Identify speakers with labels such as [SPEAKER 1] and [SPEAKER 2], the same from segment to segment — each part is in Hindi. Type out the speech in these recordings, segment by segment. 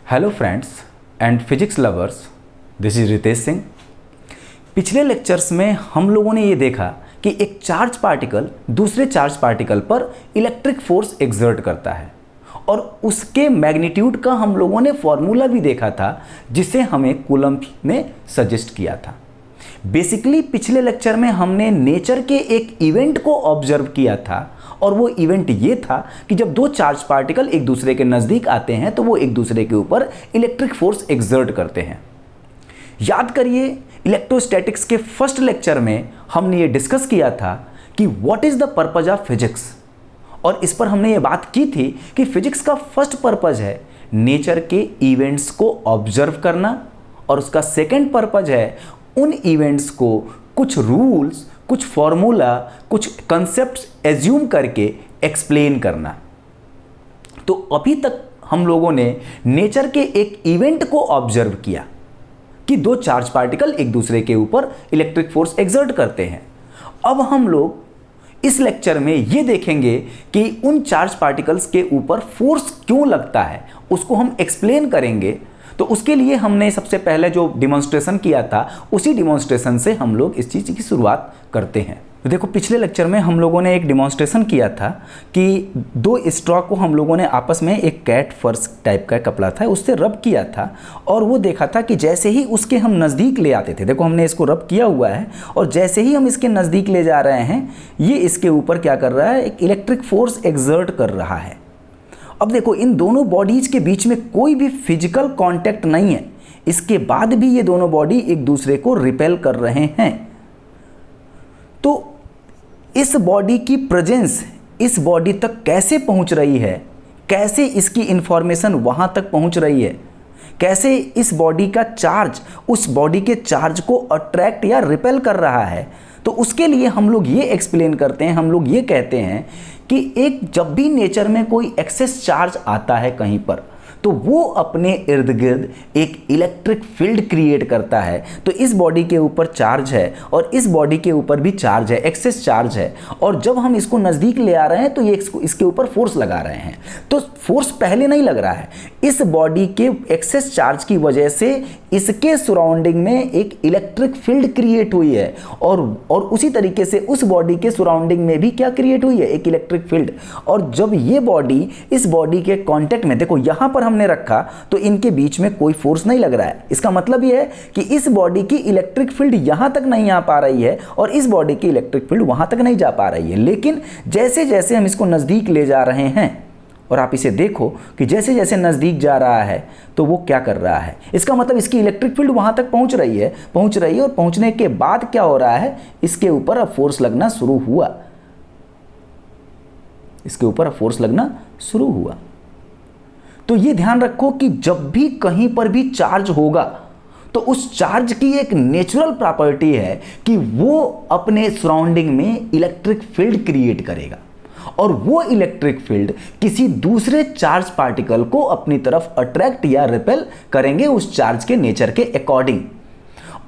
[SPEAKER 1] Hello friends and physics lovers, this is Ritesh Singh. पिछले लेक्चर्स में हम लोगों ने ये देखा कि एक चार्ज पार्टिकल दूसरे चार्ज पार्टिकल पर इलेक्ट्रिक फोर्स एक्सर्ट करता है और उसके मैग्नीट्यूड का हम लोगों ने फॉर्मूला भी देखा था जिसे हमें कूलम्ब ने सजेस्ट किया था। बेसिकली पिछले लेक्चर में हमने नेचर के एक इवेंट को ऑब्जर्व किया था और वो इवेंट ये था कि जब दो चार्ज पार्टिकल एक दूसरे के नज़दीक आते हैं तो वो एक दूसरे के ऊपर इलेक्ट्रिक फोर्स एक्सर्ट करते हैं। याद करिए, इलेक्ट्रोस्टैटिक्स के फर्स्ट लेक्चर में हमने ये डिस्कस किया था कि what is the purpose of physics, और इस पर हमने ये बात की थी कि फिजिक्स का फर्स्ट पर्पज है नेचर के इवेंट्स को ऑब्जर्व करना और उसका सेकेंड पर्पज है उन इवेंट्स को कुछ रूल्स, कुछ फॉर्मूला, कुछ कंसेप्ट्स एज्यूम करके एक्सप्लेन करना। तो अभी तक हम लोगों ने नेचर के एक इवेंट को ऑब्जर्व किया कि दो चार्ज पार्टिकल एक दूसरे के ऊपर इलेक्ट्रिक फोर्स एक्सर्ट करते हैं। अब हम लोग इस लेक्चर में ये देखेंगे कि उन चार्ज पार्टिकल्स के ऊपर फोर्स क्यों लगता है, उसको हम एक्सप्लेन करेंगे। तो उसके लिए हमने सबसे पहले जो डिमॉन्स्ट्रेशन किया था उसी डिमॉन्स्ट्रेशन से हम लोग इस चीज़ की शुरुआत करते हैं। तो देखो, पिछले लेक्चर में हम लोगों ने एक डिमॉन्स्ट्रेशन किया था कि दो स्ट्रॉ को हम लोगों ने आपस में एक कैट फर्स टाइप का कपड़ा था उससे रब किया था और वो देखा था कि जैसे ही उसके हम नज़दीक ले आते थे, देखो हमने इसको रब किया हुआ है और जैसे ही हम इसके नज़दीक ले जा रहे हैं ये इसके ऊपर क्या कर रहा है, एक इलेक्ट्रिक फोर्स एक्सर्ट कर रहा है। अब देखो, इन दोनों बॉडीज के बीच में कोई भी फिजिकल कांटेक्ट नहीं है, इसके बाद भी ये दोनों बॉडी एक दूसरे को रिपेल कर रहे हैं। तो इस बॉडी की प्रेजेंस इस बॉडी तक कैसे पहुंच रही है, कैसे इसकी इंफॉर्मेशन वहां तक पहुंच रही है, कैसे इस बॉडी का चार्ज उस बॉडी के चार्ज को अट्रैक्ट या रिपेल कर रहा है, तो उसके लिए हम लोग ये एक्सप्लेन करते हैं, हम लोग ये कहते हैं कि एक जब भी नेचर में कोई एक्सेस चार्ज आता है कहीं पर तो वो अपने इर्द गिर्द एक इलेक्ट्रिक फील्ड क्रिएट करता है। तो इस बॉडी के ऊपर चार्ज है और इस बॉडी के ऊपर भी चार्ज है, एक्सेस चार्ज है, और जब हम इसको नज़दीक ले आ रहे हैं तो ये इसके ऊपर फोर्स लगा रहे हैं। तो फोर्स पहले नहीं लग रहा है, इस बॉडी के एक्सेस चार्ज की वजह से इसके सराउंडिंग में एक इलेक्ट्रिक फील्ड क्रिएट हुई है और उसी तरीके से उस बॉडी के सराउंडिंग में भी क्या क्रिएट हुई है, एक इलेक्ट्रिक फील्ड। और जब ये बॉडी इस बॉडी के कांटेक्ट में, देखो यहां पर हमने रखा तो इनके बीच में कोई फोर्स नहीं लग रहा है, इसका मतलब यह है कि इस बॉडी की इलेक्ट्रिक फील्ड यहां तक नहीं आ पा रही है और इस बॉडी की इलेक्ट्रिक फील्ड वहां तक नहीं जा पा रही है। लेकिन जैसे जैसे हम इसको नजदीक ले जा रहे हैं, और आप इसे देखो कि जैसे जैसे नज़दीक जा रहा है तो वो क्या कर रहा है, इसका मतलब इसकी इलेक्ट्रिक फील्ड वहाँ तक पहुँच रही है और पहुँचने के बाद क्या हो रहा है, इसके ऊपर अब फोर्स लगना शुरू हुआ, इसके ऊपर अब फोर्स लगना शुरू हुआ। तो ये ध्यान रखो कि जब भी कहीं पर भी चार्ज होगा तो उस चार्ज की एक नेचुरल प्रॉपर्टी है कि वो अपने सराउंडिंग में इलेक्ट्रिक फील्ड क्रिएट करेगा और वो इलेक्ट्रिक फील्ड किसी दूसरे चार्ज पार्टिकल को अपनी तरफ अट्रैक्ट या रिपेल करेंगे उस चार्ज के नेचर के अकॉर्डिंग।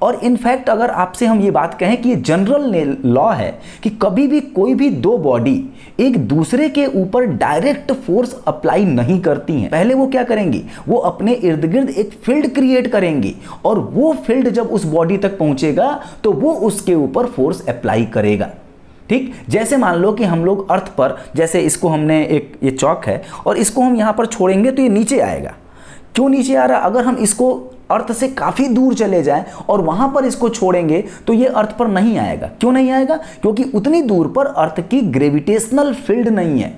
[SPEAKER 1] और इनफैक्ट अगर आपसे हम ये बात कहें कि ये जनरल लॉ है कि कभी भी कोई भी दो बॉडी एक दूसरे के ऊपर डायरेक्ट फोर्स अप्लाई नहीं करती हैं। पहले वो क्या करेंगी, वो अपने इर्द गिर्द एक फील्ड क्रिएट करेंगी और वो फील्ड जब उस बॉडी तक पहुंचेगा तो वो उसके ऊपर फोर्स अप्लाई करेगा। ठीक, जैसे मान लो कि हम लोग अर्थ पर, जैसे इसको हमने ये चौक है और इसको हम यहाँ पर छोड़ेंगे तो ये नीचे आएगा। क्यों नीचे आ रहा, अगर हम इसको अर्थ से काफ़ी दूर चले जाएं और वहाँ पर इसको छोड़ेंगे तो ये अर्थ पर नहीं आएगा। क्यों नहीं आएगा, क्योंकि उतनी दूर पर अर्थ की ग्रेविटेशनल फील्ड नहीं है।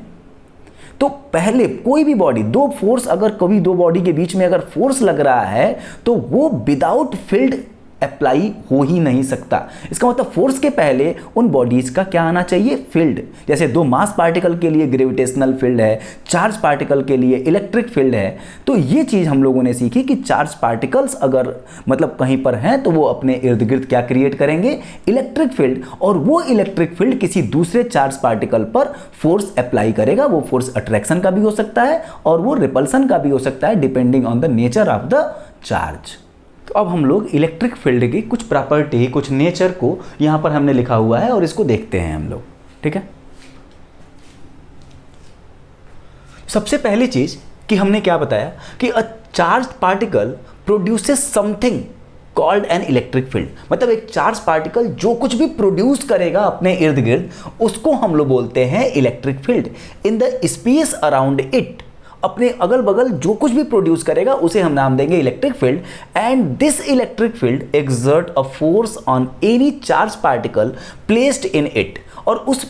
[SPEAKER 1] तो पहले कोई भी बॉडी, दो फोर्स, अगर कभी दो बॉडी के बीच में अगर फोर्स लग रहा है तो वो विदाउट फील्ड अप्लाई हो ही नहीं सकता। इसका मतलब फोर्स के पहले उन बॉडीज का क्या आना चाहिए, फील्ड। जैसे दो मास पार्टिकल के लिए ग्रेविटेशनल फील्ड है, चार्ज पार्टिकल के लिए इलेक्ट्रिक फील्ड है। तो ये चीज़ हम लोगों ने सीखी कि चार्ज पार्टिकल्स अगर मतलब कहीं पर हैं तो वो अपने इर्द गिर्द क्या क्रिएट करेंगे, इलेक्ट्रिक फील्ड, और वो इलेक्ट्रिक फील्ड किसी दूसरे चार्ज पार्टिकल पर फोर्स अप्लाई करेगा। वो फोर्स अट्रैक्शन का भी हो सकता है और वो रिपल्सन का भी हो सकता है, depending on the nature of the charge. तो अब हम लोग इलेक्ट्रिक फील्ड की कुछ प्रॉपर्टी, कुछ नेचर को यहाँ पर हमने लिखा हुआ है और इसको देखते हैं हम लोग। ठीक है, सबसे पहली चीज़ कि हमने क्या बताया कि charged particle produces something called an electric field. मतलब एक चार्ज पार्टिकल जो कुछ भी प्रोड्यूस करेगा अपने इर्द गिर्द उसको हम लोग बोलते हैं electric field. In the space around it, अपने अगल बगल जो कुछ भी प्रोड्यूस करेगा उसे हम नाम देंगे electric field. And this electric field exert a force on any charge particle placed in it. और उस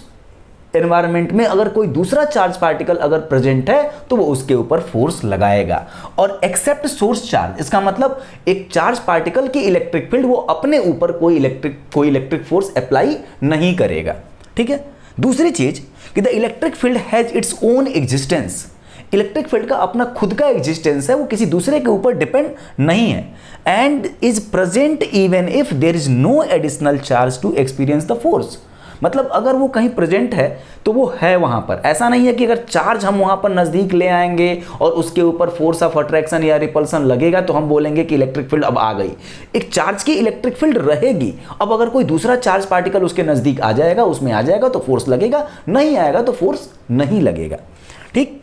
[SPEAKER 1] एनवायरनमेंट में अगर कोई दूसरा चार्ज पार्टिकल अगर प्रेजेंट है तो वो उसके ऊपर फोर्स लगाएगा। और एक्सेप्ट सोर्स चार्ज, इसका मतलब एक चार्ज पार्टिकल की इलेक्ट्रिक फील्ड वो अपने ऊपर कोई इलेक्ट्रिक फोर्स अप्लाई नहीं करेगा। ठीक है। दूसरी चीज कि the electric field has its own existence. Electric field का अपना खुद का एग्जिस्टेंस है, वो किसी दूसरे के ऊपर डिपेंड नहीं है। And is present even if there is no additional charge to experience the force. मतलब अगर वो कहीं प्रेजेंट है तो वो है वहां पर। ऐसा नहीं है कि अगर चार्ज हम वहां पर नजदीक ले आएंगे और उसके ऊपर फोर्स ऑफ अट्रैक्शन या रिपल्सन लगेगा तो हम बोलेंगे कि इलेक्ट्रिक फील्ड अब आ गई। एक चार्ज की इलेक्ट्रिक फील्ड रहेगी। अब अगर कोई दूसरा चार्ज पार्टिकल उसके नजदीक आ जाएगा, उसमें आ जाएगा तो फोर्स लगेगा, नहीं आएगा तो फोर्स नहीं लगेगा। ठीक।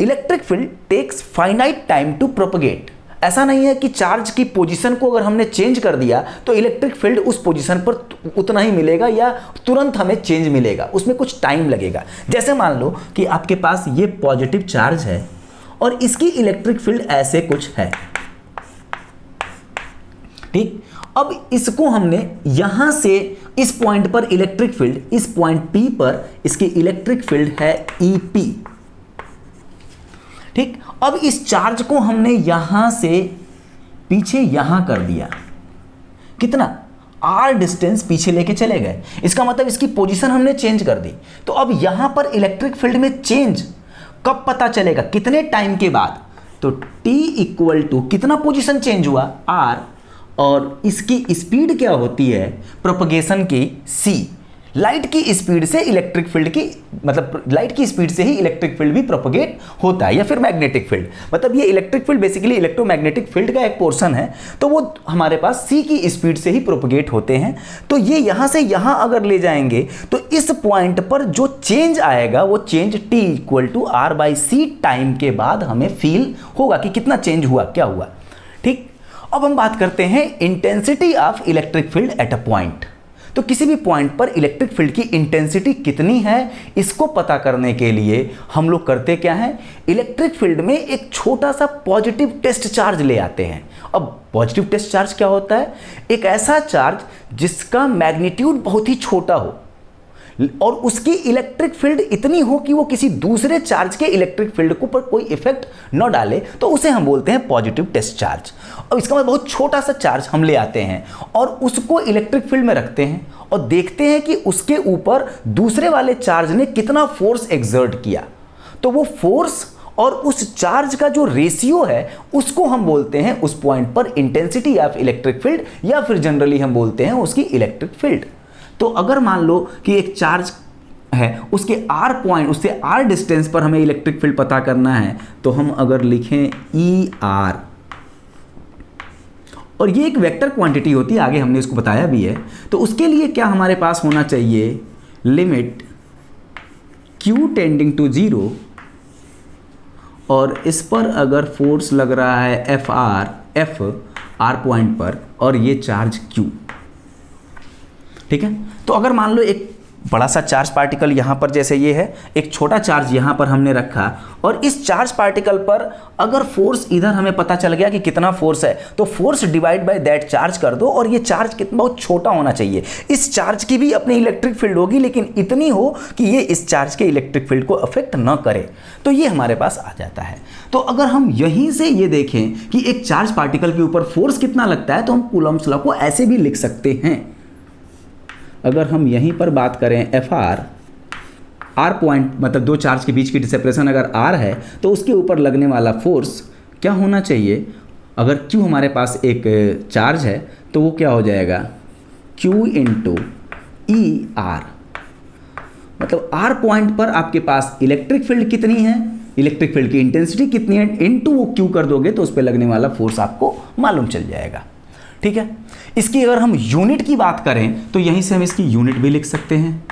[SPEAKER 1] Electric field takes finite time to propagate. ऐसा नहीं है कि चार्ज की पोजीशन को अगर हमने चेंज कर दिया तो इलेक्ट्रिक फील्ड उस पोजीशन पर उतना ही मिलेगा या तुरंत हमें चेंज मिलेगा, उसमें कुछ टाइम लगेगा। जैसे मान लो कि आपके पास ये पॉजिटिव चार्ज है और इसकी इलेक्ट्रिक फील्ड ऐसे कुछ है। ठीक। अब इसको हमने यहां से इस पॉइंट पर इलेक्ट्रिक फील्ड, इस पॉइंट P पर इसकी इलेक्ट्रिक फील्ड है EP। ठीक। अब इस चार्ज को हमने यहां से पीछे यहां कर दिया, कितना R डिस्टेंस पीछे लेके चले गए। इसका मतलब इसकी पोजीशन हमने चेंज कर दी। तो अब यहां पर इलेक्ट्रिक फील्ड में चेंज कब पता चलेगा, कितने टाइम के बाद? तो T इक्वल टू कितना पोजीशन चेंज हुआ, R, और इसकी स्पीड क्या होती है प्रोपगेशन की, C। लाइट की स्पीड से इलेक्ट्रिक फील्ड की, मतलब लाइट की स्पीड से ही इलेक्ट्रिक फील्ड भी प्रोपगेट होता है, या फिर मैग्नेटिक फील्ड। मतलब ये electric field basically electromagnetic field का एक पोर्शन है, तो वो हमारे पास C की स्पीड से ही प्रोपगेट होते हैं। तो ये यहां से यहां अगर ले जाएंगे तो इस पॉइंट पर जो चेंज आएगा वो change T equal to R/C time के बाद हमें फील होगा कि कितना चेंज हुआ, क्या हुआ। ठीक। अब हम बात करते हैं intensity of electric field at a point. तो किसी भी पॉइंट पर इलेक्ट्रिक फील्ड की इंटेंसिटी कितनी है इसको पता करने के लिए हम लोग करते क्या है, इलेक्ट्रिक फील्ड में एक छोटा सा पॉजिटिव टेस्ट चार्ज ले आते हैं। अब पॉजिटिव टेस्ट चार्ज क्या होता है, एक ऐसा चार्ज जिसका मैग्नीट्यूड बहुत ही छोटा हो और उसकी इलेक्ट्रिक फील्ड इतनी हो कि वो किसी दूसरे चार्ज के इलेक्ट्रिक फील्ड को पर कोई इफेक्ट न डाले, तो उसे हम बोलते हैं पॉजिटिव टेस्ट चार्ज। अब इसका मतलब बहुत छोटा सा चार्ज हम ले आते हैं और उसको इलेक्ट्रिक फील्ड में रखते हैं और देखते हैं कि उसके ऊपर दूसरे वाले चार्ज ने कितना फोर्स एक्सर्ट किया। तो वो फोर्स और उस चार्ज का जो रेशियो है उसको हम बोलते हैं उस पॉइंट पर इंटेंसिटी ऑफ इलेक्ट्रिक फील्ड, या फिर जनरली हम बोलते हैं उसकी इलेक्ट्रिक फील्ड। तो अगर मान लो कि एक चार्ज है, उसके R पॉइंट, उससे R डिस्टेंस पर हमें इलेक्ट्रिक फील्ड पता करना है, तो हम अगर लिखें ER, और ये एक वेक्टर क्वांटिटी होती है, आगे हमने इसको बताया भी है। तो उसके लिए क्या हमारे पास होना चाहिए, लिमिट Q टेंडिंग टू 0, और इस पर अगर फोर्स लग रहा है F R पॉइंट पर, और ये चार्ज Q। ठीक है। तो अगर मान लो एक बड़ा सा चार्ज पार्टिकल यहाँ पर जैसे ये है, एक छोटा चार्ज यहाँ पर हमने रखा, और इस चार्ज पार्टिकल पर अगर फोर्स इधर हमें पता चल गया कि कितना फोर्स है, तो force divide by that charge कर दो, और ये चार्ज कितना बहुत छोटा होना चाहिए। इस चार्ज की भी अपनी इलेक्ट्रिक फील्ड होगी, लेकिन इतनी हो कि ये इस चार्ज के इलेक्ट्रिक फील्ड को अफेक्ट न करे, तो ये हमारे पास आ जाता है। तो अगर हम यहीं से ये देखें कि एक चार्ज पार्टिकल के ऊपर फोर्स कितना लगता है, तो हम कूलम्ब्स लॉ को ऐसे भी लिख सकते हैं। अगर हम यहीं पर बात करें FR, R पॉइंट मतलब दो चार्ज के बीच की सेपरेशन अगर R है, तो उसके ऊपर लगने वाला फोर्स क्या होना चाहिए, अगर Q हमारे पास एक चार्ज है तो वो क्या हो जाएगा, Q इंटू ER। मतलब R पॉइंट पर आपके पास इलेक्ट्रिक फील्ड कितनी है, इलेक्ट्रिक फील्ड की इंटेंसिटी कितनी है, इंटू वो Q कर दोगे तो उस पर लगने वाला फोर्स आपको मालूम चल जाएगा। ठीक है। इसकी अगर हम यूनिट की बात करें तो यहीं से हम इसकी यूनिट भी लिख सकते हैं।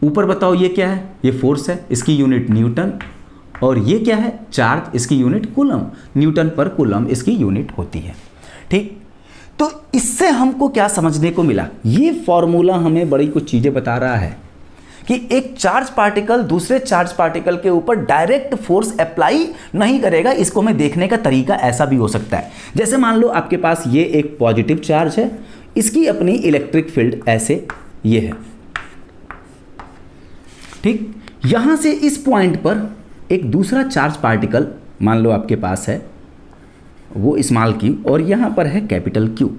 [SPEAKER 1] ऊपर बताओ ये क्या है, ये फोर्स है, इसकी यूनिट न्यूटन, और ये क्या है, चार्ज, इसकी यूनिट कूलम, न्यूटन पर कूलम इसकी यूनिट होती है। ठीक, तो इससे हमको क्या समझने को मिला, ये फॉर्मूला हमें बड़ी कुछ चीज़ें बता रहा है कि एक चार्ज पार्टिकल दूसरे चार्ज पार्टिकल के ऊपर डायरेक्ट फोर्स अप्लाई नहीं करेगा। इसको हमें देखने का तरीका ऐसा भी हो सकता है, जैसे मान लो आपके पास ये एक पॉजिटिव चार्ज है, इसकी अपनी इलेक्ट्रिक फील्ड ऐसे ये है। ठीक, यहां से इस पॉइंट पर एक दूसरा चार्ज पार्टिकल मान लो आपके पास है, वो स्मॉल क्यू, और यहां पर है कैपिटल क्यू।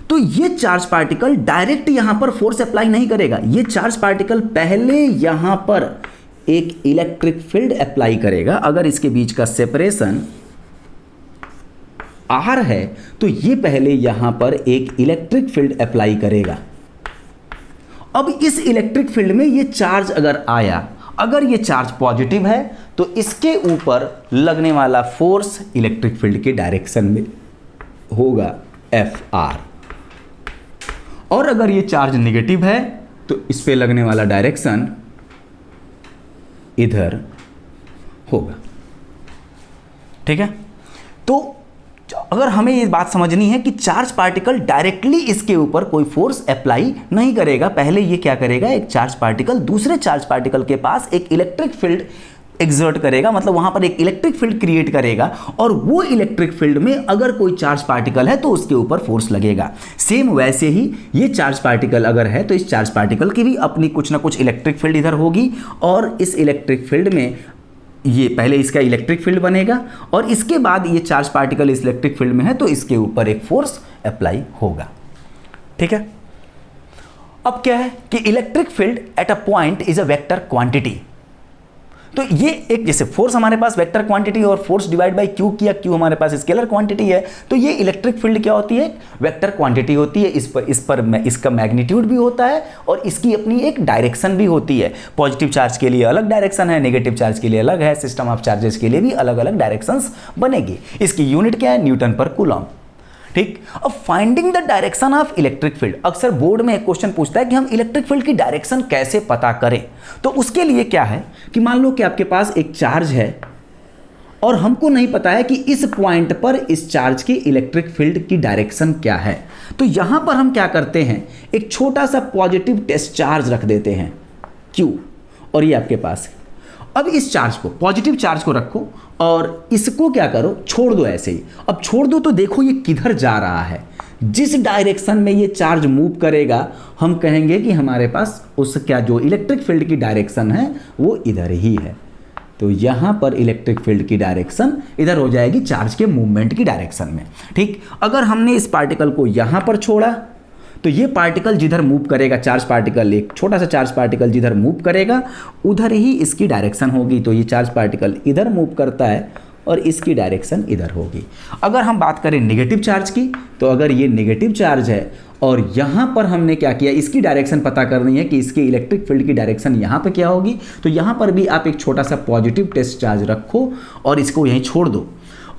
[SPEAKER 1] तो ये चार्ज पार्टिकल डायरेक्ट यहां पर फोर्स अप्लाई नहीं करेगा, ये चार्ज पार्टिकल पहले यहां पर एक इलेक्ट्रिक फील्ड अप्लाई करेगा। अगर इसके बीच का सेपरेशन आर है तो ये पहले यहां पर एक इलेक्ट्रिक फील्ड अप्लाई करेगा। अब इस इलेक्ट्रिक फील्ड में ये चार्ज अगर आया, अगर ये चार्ज पॉजिटिव है तो इसके ऊपर लगने वाला फोर्स इलेक्ट्रिक फील्ड के डायरेक्शन में होगा एफ आर, और अगर ये चार्ज नेगेटिव है तो इस पे लगने वाला डायरेक्शन इधर होगा। ठीक है, तो अगर हमें ये बात समझनी है कि चार्ज पार्टिकल डायरेक्टली इसके ऊपर कोई फोर्स अप्लाई नहीं करेगा, पहले ये क्या करेगा, एक चार्ज पार्टिकल दूसरे चार्ज पार्टिकल के पास एक इलेक्ट्रिक फील्ड एग्जर्ट करेगा, मतलब वहां पर एक इलेक्ट्रिक फील्ड क्रिएट करेगा, और वो इलेक्ट्रिक फील्ड में अगर कोई चार्ज पार्टिकल है तो उसके ऊपर फोर्स लगेगा। सेम वैसे ही ये चार्ज पार्टिकल अगर है तो इस चार्ज पार्टिकल की भी अपनी कुछ ना कुछ इलेक्ट्रिक फील्ड इधर होगी, और इस इलेक्ट्रिक फील्ड में ये पहले इसका इलेक्ट्रिक फील्ड बनेगा, और इसके बाद ये चार्ज पार्टिकल इस इलेक्ट्रिक फील्ड में है तो इसके ऊपर एक फोर्स अप्लाई होगा। ठीक है, अब क्या है कि electric field at a point is a vector quantity. तो ये एक, जैसे फोर्स हमारे पास वेक्टर क्वांटिटी और फोर्स डिवाइड बाय क्यू किया, क्यू हमारे पास स्केलर क्वांटिटी है, तो ये इलेक्ट्रिक फील्ड क्या होती है, वेक्टर क्वांटिटी होती है। इस पर इसका मैग्नीट्यूड भी होता है और इसकी अपनी एक डायरेक्शन भी होती है। पॉजिटिव चार्ज के लिए अलग डायरेक्शन है, नेगेटिव चार्ज के लिए अलग है, सिस्टम ऑफ चार्जेस के लिए भी अलग अलग डायरेक्शंस बनेगी। इसकी यूनिट क्या है, न्यूटन पर कूलम। ठीक, अब finding the direction of electric field, अक्सर बोर्ड में एक क्वेश्चन पूछता है कि हम इलेक्ट्रिक फील्ड की डायरेक्शन कैसे पता करें। तो उसके लिए क्या है कि मान लो कि आपके पास एक चार्ज है और हमको नहीं पता है कि इस पॉइंट पर इस चार्ज की इलेक्ट्रिक फील्ड की डायरेक्शन क्या है, तो यहां पर हम क्या करते हैं, एक छोटा सा पॉजिटिव टेस्ट चार्ज रख देते हैं Q, और ये आपके पास है। अब इस चार्ज को, पॉजिटिव चार्ज को रखो और इसको क्या करो, छोड़ दो ऐसे ही। अब छोड़ दो तो देखो ये किधर जा रहा है, जिस डायरेक्शन में ये चार्ज मूव करेगा हम कहेंगे कि हमारे पास उस क्या जो इलेक्ट्रिक फील्ड की डायरेक्शन है वो इधर ही है। तो यहां पर इलेक्ट्रिक फील्ड की डायरेक्शन इधर हो जाएगी चार्ज के मूवमेंट की डायरेक्शन में। ठीक, अगर हमने इस पार्टिकल को यहां पर छोड़ा तो ये पार्टिकल जिधर मूव करेगा, चार्ज पार्टिकल, एक छोटा सा चार्ज पार्टिकल जिधर मूव करेगा उधर ही इसकी डायरेक्शन होगी। तो ये चार्ज पार्टिकल इधर मूव करता है और इसकी डायरेक्शन इधर होगी। अगर हम बात करें नेगेटिव चार्ज की, तो अगर ये नेगेटिव चार्ज है और यहाँ पर हमने क्या किया, इसकी डायरेक्शन पता करनी है कि इसकी इलेक्ट्रिक फील्ड की डायरेक्शन यहाँ पे क्या होगी, तो यहाँ पर भी आप एक छोटा सा पॉजिटिव टेस्ट चार्ज रखो और इसको यहीं छोड़ दो।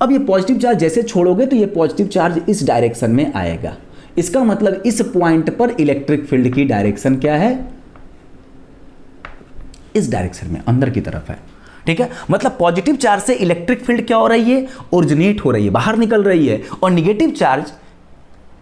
[SPEAKER 1] अब ये पॉजिटिव चार्ज जैसे छोड़ोगे तो ये पॉजिटिव चार्ज इस डायरेक्शन में आएगा। इसका मतलब इस पॉइंट पर इलेक्ट्रिक फील्ड की डायरेक्शन क्या है, इस डायरेक्शन में अंदर की तरफ है। ठीक है, मतलब पॉजिटिव चार्ज से इलेक्ट्रिक फील्ड क्या हो रही है, ओरिजिनेट हो रही है, बाहर निकल रही है, और निगेटिव चार्ज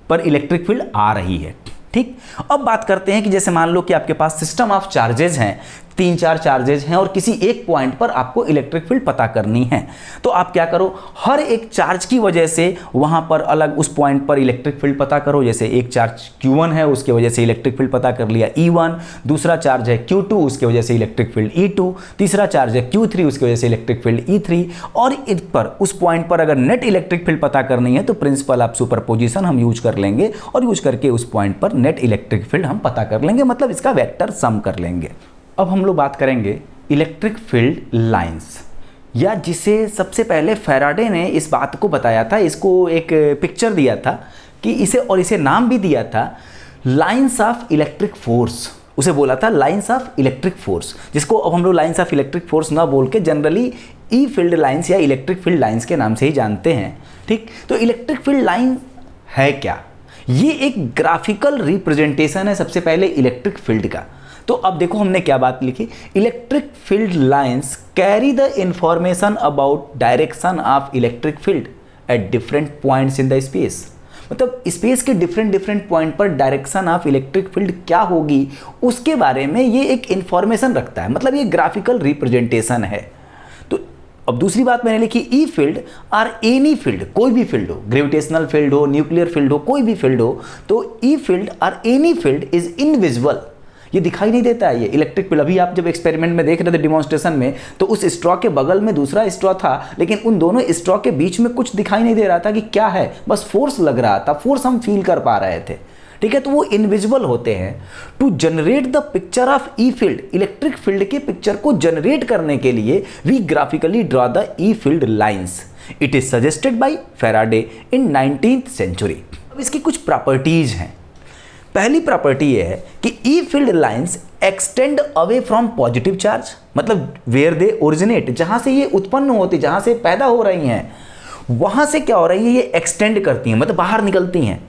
[SPEAKER 1] पर इलेक्ट्रिक फील्ड आ रही है। ठीक, अब बात करते हैं कि जैसे मान लो कि आपके पास सिस्टम ऑफ चार्जेस हैं, 3-4 चार्जेज हैं और किसी एक पॉइंट पर आपको इलेक्ट्रिक फील्ड पता करनी है, तो आप क्या करो, हर एक चार्ज की वजह से वहां पर अलग उस पॉइंट पर इलेक्ट्रिक फील्ड पता करो। जैसे एक चार्ज Q1 है, उसके वजह से इलेक्ट्रिक फील्ड पता कर लिया E1, दूसरा चार्ज है Q2, उसके वजह से इलेक्ट्रिक फील्ड E2, तीसरा चार्ज है Q3, उसकी वजह से इलेक्ट्रिक फील्ड E3, और इस पर उस पॉइंट पर अगर नेट इलेक्ट्रिक फील्ड पता करनी है तो प्रिंसिपल ऑफ सुपरपोजिशन हम यूज कर लेंगे और यूज करके उस पॉइंट पर नेट इलेक्ट्रिक फील्ड हम पता कर लेंगे, मतलब इसका वेक्टर सम कर लेंगे। अब हम लोग बात करेंगे इलेक्ट्रिक फील्ड लाइंस, या जिसे सबसे पहले फैराडे ने इस बात को बताया था, इसको एक पिक्चर दिया था कि इसे नाम भी दिया था लाइंस ऑफ इलेक्ट्रिक फोर्स। उसे बोला था लाइंस ऑफ इलेक्ट्रिक फोर्स, जिसको अब हम लोग लाइंस ऑफ इलेक्ट्रिक फोर्स ना बोल के जनरली ई फील्ड लाइंस या इलेक्ट्रिक फील्ड लाइंस के नाम से ही जानते हैं। ठीक, तो इलेक्ट्रिक फील्ड लाइन है क्या, ये एक ग्राफिकल रिप्रेजेंटेशन है सबसे पहले इलेक्ट्रिक फील्ड का। तो अब देखो हमने क्या बात लिखी, electric field lines carry the information about direction of electric field at different points in the space. मतलब स्पेस के डिफरेंट पॉइंट पर डायरेक्शन ऑफ इलेक्ट्रिक फील्ड क्या होगी उसके बारे में ये एक इंफॉर्मेशन रखता है, मतलब ये ग्राफिकल रिप्रेजेंटेशन है। तो अब दूसरी बात मैंने लिखी, E field or any field, कोई भी फील्ड हो, ग्रेविटेशनल फील्ड हो, न्यूक्लियर फील्ड हो, कोई भी फील्ड हो, तो E field or any field is invisible, ये दिखाई नहीं देता है। ये इलेक्ट्रिक फील्ड, अभी आप जब एक्सपेरिमेंट में देख रहे थे डिमॉन्स्ट्रेशन में, तो उस स्ट्रॉ के बगल में दूसरा स्ट्रॉ था, लेकिन उन दोनों स्ट्रॉ के बीच में कुछ दिखाई नहीं दे रहा था कि क्या है, बस फोर्स लग रहा था, फोर्स हम फील कर पा रहे थे, ठीक है, तो वो इनविजिबल होते हैं। To generate the picture of E field, electric field के पिक्चर को जनरेट करने के लिए we graphically draw the E field lines. It is suggested by Faraday in 19th century. अब इसकी कुछ प्रॉपर्टीज हैं। पहली प्रॉपर्टी ये है कि E field lines extend away from positive charge, मतलब वेयर दे ओरिजिनेट, जहां से ये उत्पन्न होती, जहां से पैदा हो रही हैं, वहां से क्या हो रही है, ये एक्सटेंड करती हैं, मतलब बाहर निकलती हैं,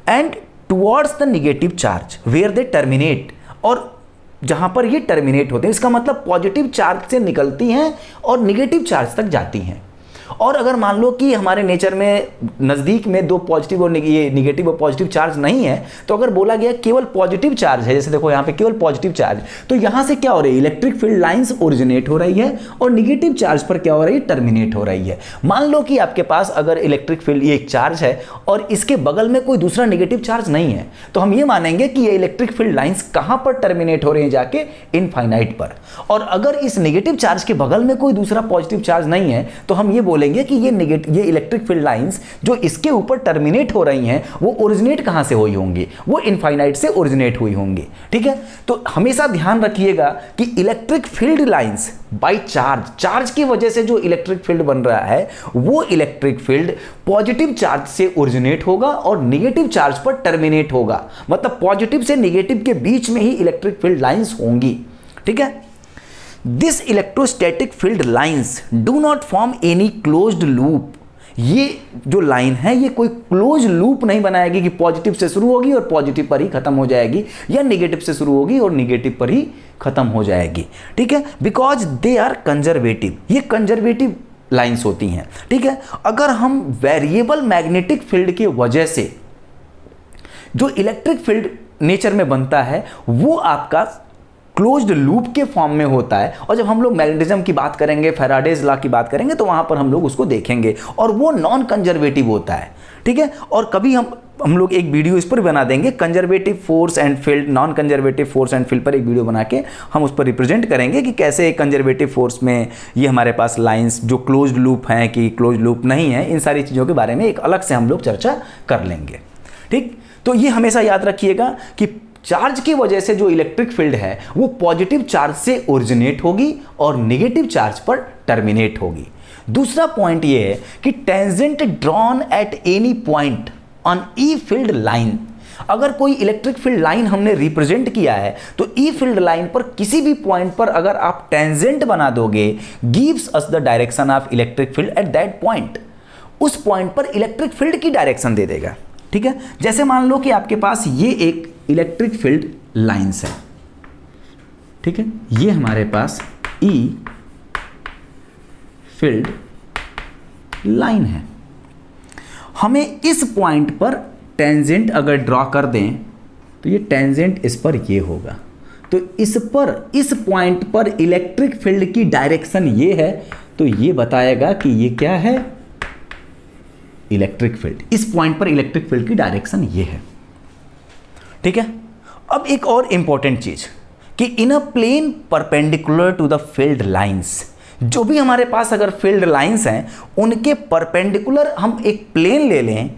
[SPEAKER 1] and towards the negative charge where they terminate, और जहां पर ये टर्मिनेट होते हैं, इसका मतलब पॉजिटिव चार्ज से निकलती हैं और निगेटिव चार्ज तक जाती हैं। और अगर मान लो कि हमारे नेचर में नज़दीक में दो पॉजिटिव और ये निगेटिव और पॉजिटिव चार्ज नहीं है, तो अगर बोला गया केवल पॉजिटिव चार्ज है, जैसे देखो यहाँ पे केवल पॉजिटिव चार्ज, तो यहाँ से क्या हो रही है, इलेक्ट्रिक फील्ड लाइंस ओरिजिनेट हो रही है और निगेटिव चार्ज पर क्या हो रही है, टर्मिनेट हो रही है। मान लो कि आपके पास अगर इलेक्ट्रिक फील्ड ये एक चार्ज है और इसके बगल में कोई दूसरा निगेटिव चार्ज नहीं है, तो हम ये मानेंगे कि ये इलेक्ट्रिक फील्ड लाइंस कहाँ पर टर्मिनेट हो रही है, जाके इनफाइनाइट पर। और अगर इस निगेटिव चार्ज के बगल में कोई दूसरा पॉजिटिव चार्ज नहीं है, तो हम ये बोलेंगे कि ये इलेक्ट्रिक फील्ड लाइंस जो इसके ऊपर टर्मिनेट हो रही हैं, वो ओरिजिनेट कहां से हुई होंगी, वो इनफाइनाइट से ओरिजिनेट हुई होंगी, ठीक है। तो हमेशा ध्यान रखिएगा कि electric field lines by charge की वजह से जो इलेक्ट्रिक फील्ड बन रहा है, वो इलेक्ट्रिक फील्ड पॉजिटिव चार्ज से ओरिजिनेट होगा और निगेटिव चार्ज पर टर्मिनेट होगा, मतलब पॉजिटिव से निगेटिव के बीच में ही इलेक्ट्रिक फील्ड लाइंस होंगी, ठीक है। This electrostatic field lines do not form any closed loop, ये जो लाइन है ये कोई क्लोज लूप नहीं बनाएगी कि पॉजिटिव से शुरू होगी और पॉजिटिव पर ही खत्म हो जाएगी, या निगेटिव से शुरू होगी और निगेटिव पर ही खत्म हो जाएगी, ठीक है, बिकॉज दे आर कंजर्वेटिव, ये कंजर्वेटिव लाइंस होती हैं, ठीक है। अगर हम वेरिएबल मैग्नेटिक फील्ड की वजह से जो इलेक्ट्रिक फील्ड नेचर में बनता है, वो आपका क्लोज्ड लूप के फॉर्म में होता है, और जब हम लोग मैग्नेटिज्म की बात करेंगे, फैराडेज लॉ की बात करेंगे, तो वहां पर हम लोग उसको देखेंगे, और वो नॉन कंजर्वेटिव होता है, ठीक है। और कभी हम लोग एक वीडियो इस पर बना देंगे, conservative force and field, non conservative force and field पर एक वीडियो बना के हम उस पर रिप्रेजेंट करेंगे कि कैसे कंजर्वेटिव फोर्स में ये हमारे पास लाइंस जो क्लोज्ड लूप हैं कि क्लोज्ड लूप नहीं है, इन सारी चीज़ों के बारे में एक अलग से हम लोग चर्चा कर लेंगे, ठीक। तो ये हमेशा याद रखिएगा कि चार्ज की वजह से जो इलेक्ट्रिक फील्ड है वो पॉजिटिव चार्ज से ओरिजिनेट होगी और नेगेटिव चार्ज पर टर्मिनेट होगी। दूसरा पॉइंट ये है कि tangent drawn at any point on E field line, अगर कोई इलेक्ट्रिक फील्ड लाइन हमने रिप्रेजेंट किया है, तो ई फील्ड लाइन पर किसी भी पॉइंट पर अगर आप टेंजेंट बना दोगे, gives us the direction of electric field at that point, उस पॉइंट पर इलेक्ट्रिक फील्ड की डायरेक्शन दे देगा, ठीक है। जैसे मान लो कि आपके पास ये एक इलेक्ट्रिक फील्ड लाइंस है, ठीक है, ये हमारे पास ई फील्ड लाइन है। हमें इस पॉइंट पर टेंजेंट अगर ड्रॉ कर दें, तो ये टेंजेंट इस पर ये होगा, तो इस पॉइंट पर इलेक्ट्रिक फील्ड की डायरेक्शन ये है, तो ये बताएगा कि ये क्या है, इलेक्ट्रिक फील्ड। इस पॉइंट पर इलेक्ट्रिक फील्ड की डायरेक्शन ये है, ठीक है। अब एक और इंपॉर्टेंट चीज कि in a plane perpendicular to the field lines, जो भी हमारे पास अगर फील्ड लाइंस हैं उनके परपेंडिकुलर हम एक प्लेन ले लें,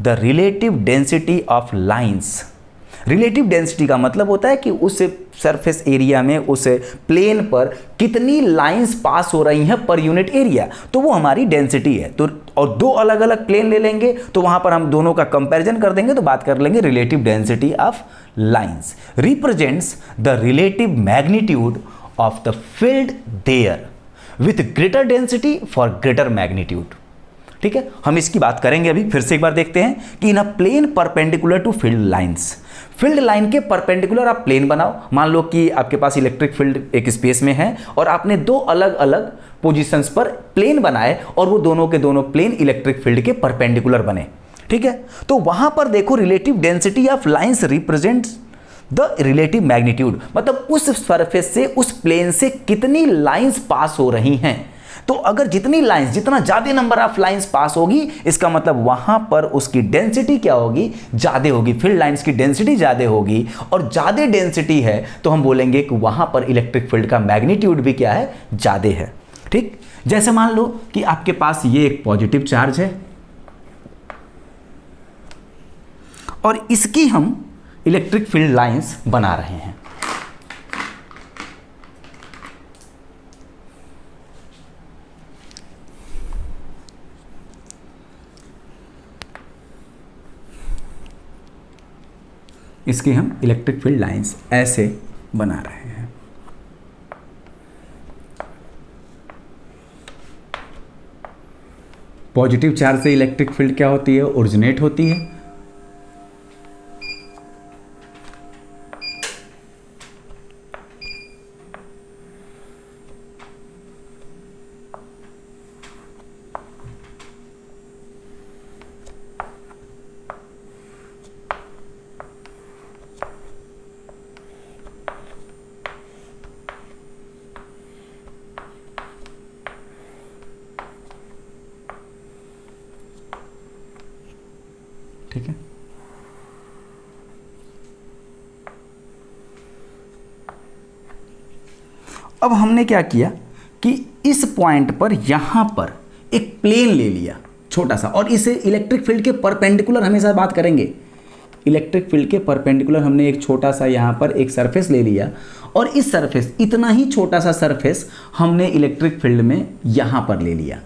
[SPEAKER 1] the relative density of lines, relative density का मतलब होता है कि उस सरफेस एरिया में, उस प्लेन पर कितनी लाइंस पास हो रही हैं पर यूनिट एरिया, तो वो हमारी डेंसिटी है। तो और दो अलग अलग प्लेन ले लेंगे तो वहां पर हम दोनों का कंपैरिजन कर देंगे, तो बात कर लेंगे relative density of lines represents the relative magnitude of the field there with greater density for greater magnitude, ठीक है, हम इसकी बात करेंगे अभी। फिर से एक बार देखते हैं कि in a plane perpendicular to field lines, field line के परपेंडिकुलर आप प्लेन बनाओ। मान लो कि आपके पास इलेक्ट्रिक फील्ड एक स्पेस में है और आपने दो अलग अलग पोजीशंस पर प्लेन बनाए और वो दोनों के दोनों प्लेन इलेक्ट्रिक फील्ड के परपेंडिकुलर बने। ठीक है, तो वहां पर देखो relative density of lines represents the relative magnitude, मतलब उस सरफेस से, उस प्लेन से कितनी लाइंस पास हो रही हैं। तो अगर जितनी लाइंस, जितना ज्यादा नंबर ऑफ लाइंस पास होगी, इसका मतलब वहां पर उसकी डेंसिटी क्या होगी, ज्यादा होगी। फील्ड लाइंस की डेंसिटी ज्यादा होगी और ज्यादा डेंसिटी है तो हम बोलेंगे कि वहां पर इलेक्ट्रिक फील्ड का मैग्नीट्यूड भी क्या है, ज्यादा है। ठीक, जैसे मान लो कि आपके पास ये एक पॉजिटिव चार्ज है और इसकी हम इलेक्ट्रिक फील्ड लाइंस बना रहे हैं। इसकी हम इलेक्ट्रिक फील्ड लाइंस ऐसे बना रहे हैं। पॉजिटिव चार्ज से इलेक्ट्रिक फील्ड क्या होती है, ओरिजिनेट होती है। ठीक है, अब हमने क्या किया कि इस पॉइंट पर यहां पर एक प्लेन ले लिया छोटा सा, और इसे इलेक्ट्रिक फील्ड के परपेंडिकुलर हमेशा बात करेंगे। इलेक्ट्रिक फील्ड के परपेंडिकुलर हमने एक छोटा सा यहां पर एक सरफेस ले लिया और इस सरफेस, इतना ही छोटा सा सरफेस हमने इलेक्ट्रिक फील्ड में यहां पर ले लिया।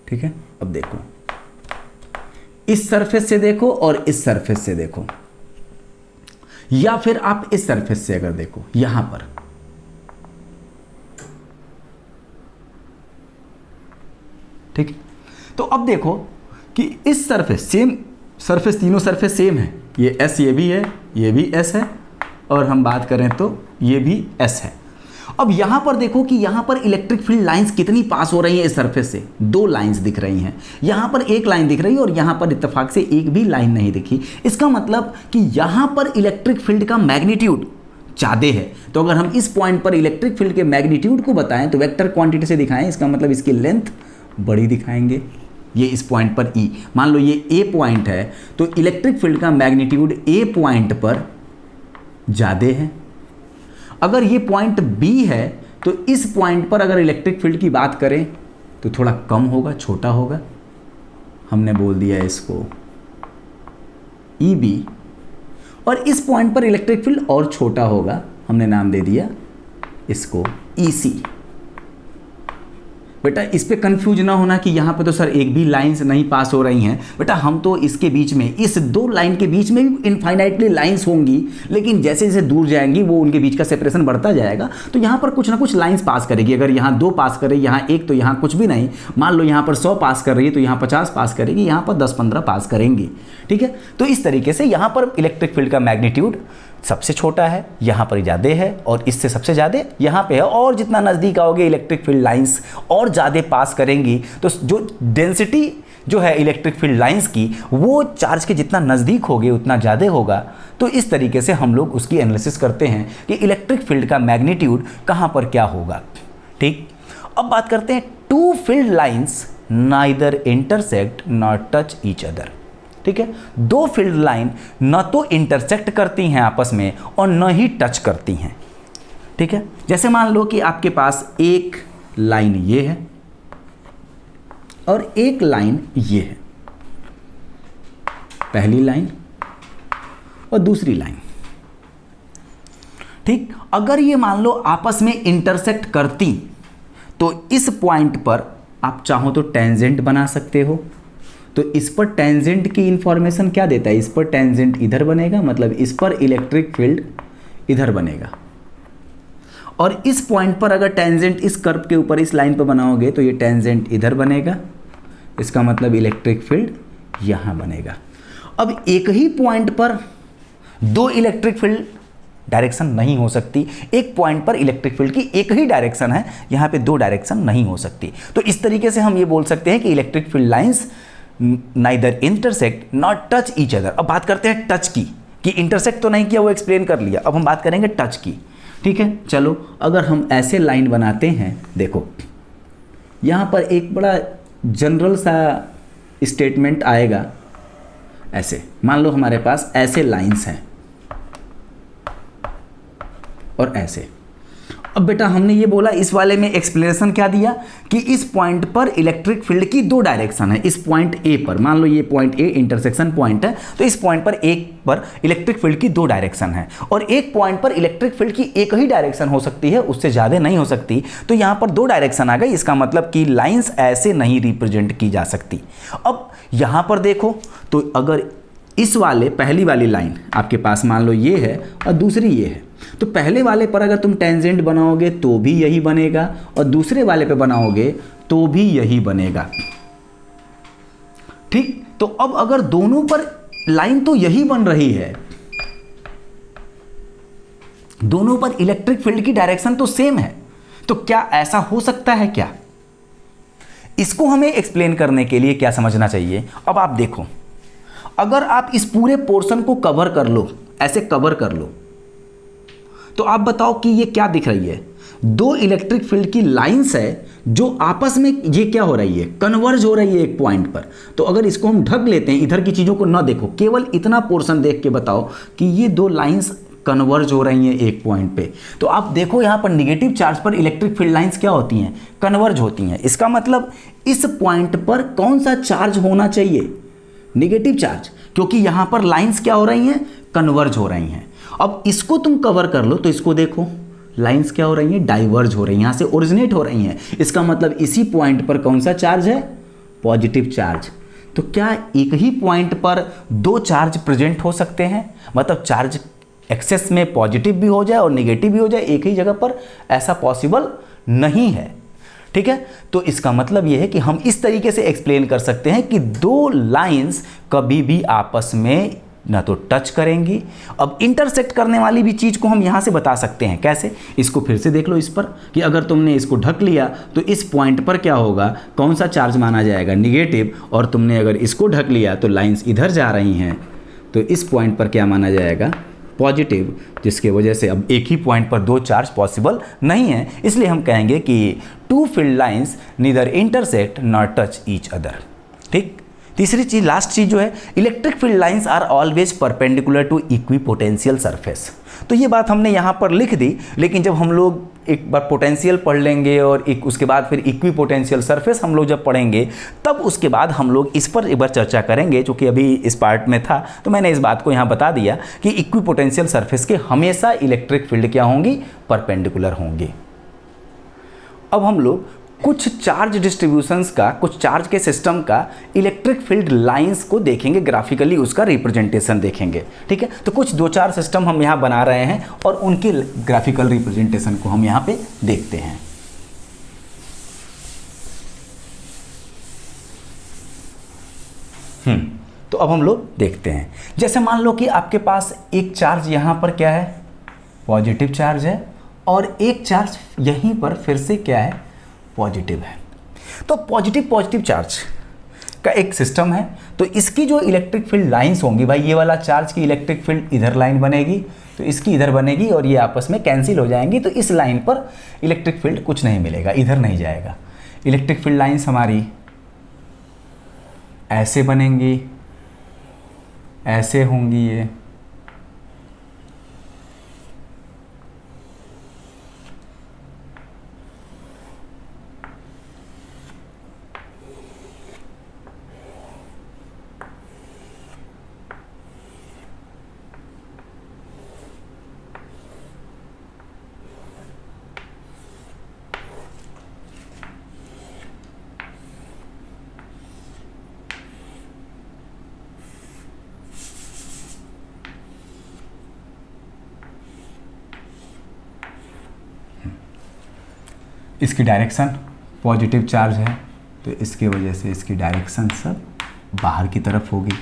[SPEAKER 1] ठीक है, अब देखो इस सरफेस से देखो और इस सरफेस से देखो, या फिर आप इस सरफेस से अगर देखो यहां पर, ठीक है, तो अब देखो कि इस सरफेस, सेम सरफेस, तीनों सरफेस सेम है। ये एस, ये भी है, ये भी एस है, और हम बात करें तो ये भी एस है। अब यहां पर देखो कि यहां पर इलेक्ट्रिक फील्ड लाइंस कितनी पास हो रही है इस सरफेस से, दो लाइंस दिख रही हैं। यहां पर एक लाइन दिख रही है और यहां पर इत्तेफाक से एक भी लाइन नहीं दिखी। इसका मतलब कि यहां पर इलेक्ट्रिक फील्ड का मैग्नीट्यूड ज्यादा है। तो अगर हम इस पॉइंट पर इलेक्ट्रिक फील्ड के मैग्नीट्यूड को बताएं तो वेक्टर क्वांटिटी से दिखाएं, इसका मतलब इसकी लेंथ बड़ी दिखाएंगे। ये इस पॉइंट पर ई, मान लो ये ए पॉइंट है तो इलेक्ट्रिक फील्ड का मैग्नीट्यूड ए पॉइंट पर ज्यादा है। अगर ये पॉइंट बी है तो इस पॉइंट पर अगर इलेक्ट्रिक फील्ड की बात करें तो थोड़ा कम होगा, छोटा होगा। हमने बोल दिया इसको ई बी, और इस पॉइंट पर इलेक्ट्रिक फील्ड और छोटा होगा, हमने नाम दे दिया इसको ई सी। बेटा इस पे कंफ्यूज ना होना कि यहाँ पे तो सर एक भी लाइंस नहीं पास हो रही हैं। बेटा हम तो इसके बीच में, इस दो लाइन के बीच में भी इनफाइनाइटली लाइंस होंगी, लेकिन जैसे जैसे दूर जाएंगी वो उनके बीच का सेपरेशन बढ़ता जाएगा। तो यहाँ पर कुछ ना कुछ लाइंस पास करेगी। अगर यहाँ 2 पास करे, यहाँ 1, तो यहाँ कुछ भी नहीं। मान लो यहाँ पर 100 पास कर रही है तो यहाँ 50 पास करेगी, यहाँ पर 10-15 पास करेंगी। ठीक है, तो इस तरीके से यहाँ पर इलेक्ट्रिक फील्ड का मैग्नीट्यूड सबसे छोटा है, यहाँ पर ज़्यादा है, और इससे सबसे ज़्यादा यहाँ पे है। और जितना नज़दीक आओगे इलेक्ट्रिक फील्ड लाइंस और ज़्यादा पास करेंगी, तो जो डेंसिटी जो है इलेक्ट्रिक फील्ड लाइंस की, वो चार्ज के जितना नज़दीक होगे उतना ज़्यादा होगा। तो इस तरीके से हम लोग उसकी एनालिसिस करते हैं कि इलेक्ट्रिक फील्ड का मैग्नीट्यूड कहाँ पर क्या होगा। ठीक, अब बात करते हैं two field lines neither intersect not touch each other. ठीक है, दो फील्ड लाइन न तो इंटरसेक्ट करती हैं आपस में और न ही टच करती हैं। ठीक है, जैसे मान लो कि आपके पास एक लाइन ये है और एक लाइन ये है, पहली लाइन और दूसरी लाइन। ठीक, अगर ये मान लो आपस में इंटरसेक्ट करती तो इस पॉइंट पर आप चाहो तो टेंजेंट बना सकते हो। तो इस पर टेंजेंट की इंफॉर्मेशन क्या देता है, इस पर टेंजेंट इधर बनेगा, मतलब इस पर इलेक्ट्रिक फील्ड इधर बनेगा। और इस पॉइंट पर अगर टेंजेंट इस कर्व के ऊपर इस लाइन पर बनाओगे तो ये टेंजेंट इधर बनेगा, इसका मतलब इलेक्ट्रिक फील्ड यहाँ बनेगा। अब एक ही पॉइंट पर दो इलेक्ट्रिक फील्ड डायरेक्शन नहीं हो सकती, एक पॉइंट पर इलेक्ट्रिक फील्ड की एक ही डायरेक्शन है, यहाँ पे दो डायरेक्शन नहीं हो सकती। तो इस तरीके से हम ये बोल सकते हैं कि electric field lines neither intersect not touch each other. अब बात करते हैं टच की, कि इंटरसेक्ट तो नहीं किया, वो एक्सप्लेन कर लिया, अब हम बात करेंगे टच की। ठीक है, चलो अगर हम ऐसे लाइन बनाते हैं, देखो यहाँ पर एक बड़ा जनरल सा स्टेटमेंट आएगा, ऐसे मान लो हमारे पास ऐसे लाइंस हैं और ऐसे। अब बेटा हमने ये बोला, इस वाले में एक्सप्लेनेशन क्या दिया कि इस पॉइंट पर इलेक्ट्रिक फील्ड की दो डायरेक्शन है। इस पॉइंट ए पर, मान लो ये पॉइंट ए इंटरसेक्शन पॉइंट है, तो इस पॉइंट पर एक पर इलेक्ट्रिक फील्ड की दो डायरेक्शन है, और एक पॉइंट पर इलेक्ट्रिक फील्ड की एक ही डायरेक्शन हो सकती है, उससे ज़्यादा नहीं हो सकती। तो यहाँ पर दो डायरेक्शन आ गई, इसका मतलब कि लाइन्स ऐसे नहीं रिप्रेजेंट की जा सकती। अब यहाँ पर देखो, तो अगर इस वाले पहली वाली लाइन आपके पास मान लो ये है और दूसरी ये है, तो पहले वाले पर अगर तुम टेंजेंट बनाओगे तो भी यही बनेगा, और दूसरे वाले पे बनाओगे तो भी यही बनेगा। ठीक, तो अब अगर दोनों पर लाइन तो यही बन रही है, दोनों पर इलेक्ट्रिक फील्ड की डायरेक्शन तो सेम है, तो क्या ऐसा हो सकता है क्या? इसको हमें एक्सप्लेन करने के लिए क्या समझना चाहिए। अब आप देखो, अगर आप इस पूरे पोर्शन को कवर कर लो, ऐसे कवर कर लो, तो आप बताओ कि ये क्या दिख रही है? दो इलेक्ट्रिक फील्ड की लाइंस है जो आपस में ये क्या हो रही है, कन्वर्ज हो रही है एक पॉइंट पर। तो अगर इसको हम ढक लेते हैं, इधर की चीज़ों को ना देखो, केवल इतना पोर्शन देख के बताओ कि ये दो लाइंस कन्वर्ज हो रही हैं एक पॉइंट पे, तो आप देखो यहाँ पर निगेटिव चार्ज पर इलेक्ट्रिक फील्ड लाइंस क्या होती हैं, कन्वर्ज होती हैं। इसका मतलब इस पॉइंट पर कौन सा चार्ज होना चाहिए? निगेटिव चार्ज, क्योंकि यहां पर लाइंस क्या हो रही हैं, कन्वर्ज हो रही हैं। अब इसको तुम कवर कर लो, तो इसको देखो, लाइंस क्या हो रही हैं, डाइवर्ज हो रही हैं, यहां से ओरिजिनेट हो रही हैं। इसका मतलब इसी पॉइंट पर कौन सा चार्ज है, पॉजिटिव चार्ज। तो क्या एक ही पॉइंट पर दो चार्ज प्रेजेंट हो सकते हैं? मतलब चार्ज एक्सेस में पॉजिटिव भी हो जाए और नेगेटिव भी हो जाए एक ही जगह पर, ऐसा पॉसिबल नहीं है। ठीक है, तो इसका मतलब यह है कि हम इस तरीके से एक्सप्लेन कर सकते हैं कि दो लाइंस कभी भी आपस में ना तो टच करेंगी। अब इंटरसेक्ट करने वाली भी चीज़ को हम यहाँ से बता सकते हैं, कैसे? इसको फिर से देख लो इस पर, कि अगर तुमने इसको ढक लिया तो इस पॉइंट पर क्या होगा, कौन सा चार्ज माना जाएगा, निगेटिव, और तुमने अगर इसको ढक लिया तो लाइंस इधर जा रही हैं, तो इस पॉइंट पर क्या माना जाएगा, पॉजिटिव, जिसके वजह से अब एक ही पॉइंट पर दो चार्ज पॉसिबल नहीं है। इसलिए हम कहेंगे कि two field lines neither intersect nor touch each other. ठीक, तीसरी चीज, लास्ट चीज जो है, electric field lines are always perpendicular to equipotential surface. तो ये बात हमने यहाँ पर लिख दी, लेकिन जब हम लोग एक बार पोटेंशियल पढ़ लेंगे और उसके बाद फिर इक्विपोटेंशियल सरफेस हम लोग जब पढ़ेंगे, तब उसके बाद हम लोग इस पर एक बार चर्चा करेंगे। चूँकि अभी इस पार्ट में था तो मैंने इस बात को यहाँ बता दिया कि इक्विपोटेंशियल सरफेस के हमेशा इलेक्ट्रिक फील्ड क्या होंगी, परपेंडिकुलर होंगी। अब हम लोग कुछ चार्ज डिस्ट्रीब्यूशंस का, कुछ चार्ज के सिस्टम का इलेक्ट्रिक फील्ड लाइंस को देखेंगे, ग्राफिकली उसका रिप्रेजेंटेशन देखेंगे। ठीक है, तो कुछ दो चार सिस्टम हम यहाँ बना रहे हैं और उनके ग्राफिकल रिप्रेजेंटेशन को हम यहाँ पे देखते हैं। तो अब हम लोग देखते हैं, जैसे मान लो कि आपके पास एक चार्ज यहाँ पर क्या है, पॉजिटिव चार्ज है, और एक चार्ज यहीं पर फिर से क्या है, पॉजिटिव है। तो पॉजिटिव चार्ज का एक सिस्टम है, तो इसकी जो इलेक्ट्रिक फील्ड लाइंस होंगी, भाई ये वाला चार्ज की इलेक्ट्रिक फील्ड इधर लाइन बनेगी, तो इसकी इधर बनेगी, और ये आपस में कैंसिल हो जाएंगी। तो इस लाइन पर इलेक्ट्रिक फील्ड कुछ नहीं मिलेगा, इधर नहीं जाएगा। इलेक्ट्रिक फील्ड लाइंस हमारी ऐसे बनेंगी, ऐसे होंगी ये, इसकी डायरेक्शन पॉजिटिव चार्ज है, तो इसकी वजह से इसकी डायरेक्शन सब बाहर की तरफ होगी।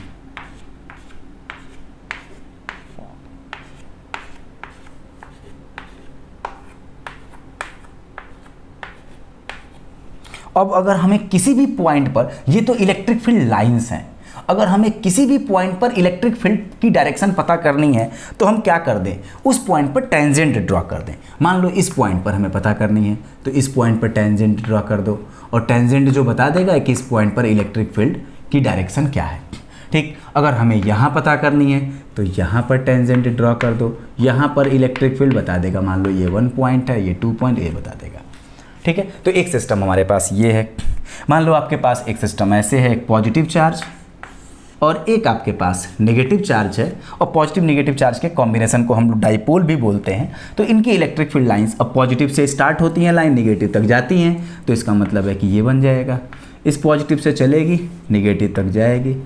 [SPEAKER 1] अब अगर हमें किसी भी पॉइंट पर, ये तो इलेक्ट्रिक फील्ड लाइंस हैं, अगर हमें किसी भी पॉइंट पर इलेक्ट्रिक फील्ड की डायरेक्शन पता करनी है तो हम क्या कर दें, उस पॉइंट पर टेंजेंट ड्रॉ कर दें। मान लो इस पॉइंट पर हमें पता करनी है, तो इस पॉइंट पर टेंजेंट ड्रॉ कर दो, और टेंजेंट जो बता देगा कि इस पॉइंट पर इलेक्ट्रिक फील्ड की डायरेक्शन क्या है। ठीक, अगर हमें यहाँ पता करनी है तो यहाँ पर टेंजेंट ड्रॉ कर दो, यहाँ पर इलेक्ट्रिक फील्ड बता देगा, मान लो ये 1 पॉइंट है, ये 2 पॉइंट, ये बता देगा। ठीक है, तो एक सिस्टम हमारे पास ये है। मान लो आपके पास एक सिस्टम ऐसे है, एक पॉजिटिव चार्ज और एक आपके पास नेगेटिव चार्ज है, और पॉजिटिव नेगेटिव चार्ज के कॉम्बिनेशन को हम लोग डाइपोल भी बोलते हैं। तो इनकी इलेक्ट्रिक फील्ड लाइंस अब पॉजिटिव से स्टार्ट होती हैं, लाइन नेगेटिव तक जाती हैं, तो इसका मतलब है कि ये बन जाएगा, इस पॉजिटिव से चलेगी नेगेटिव तक जाएगी,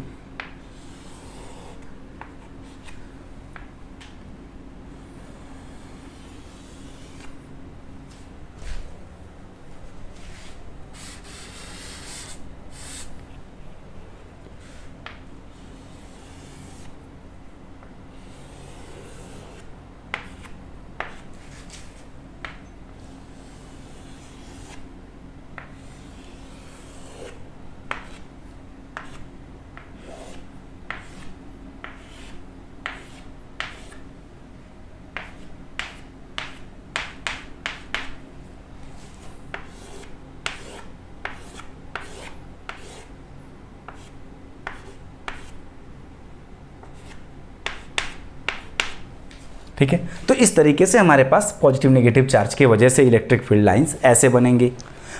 [SPEAKER 1] ठीक है। तो इस तरीके से हमारे पास पॉजिटिव नेगेटिव चार्ज की वजह से इलेक्ट्रिक फील्ड लाइंस ऐसे बनेंगी।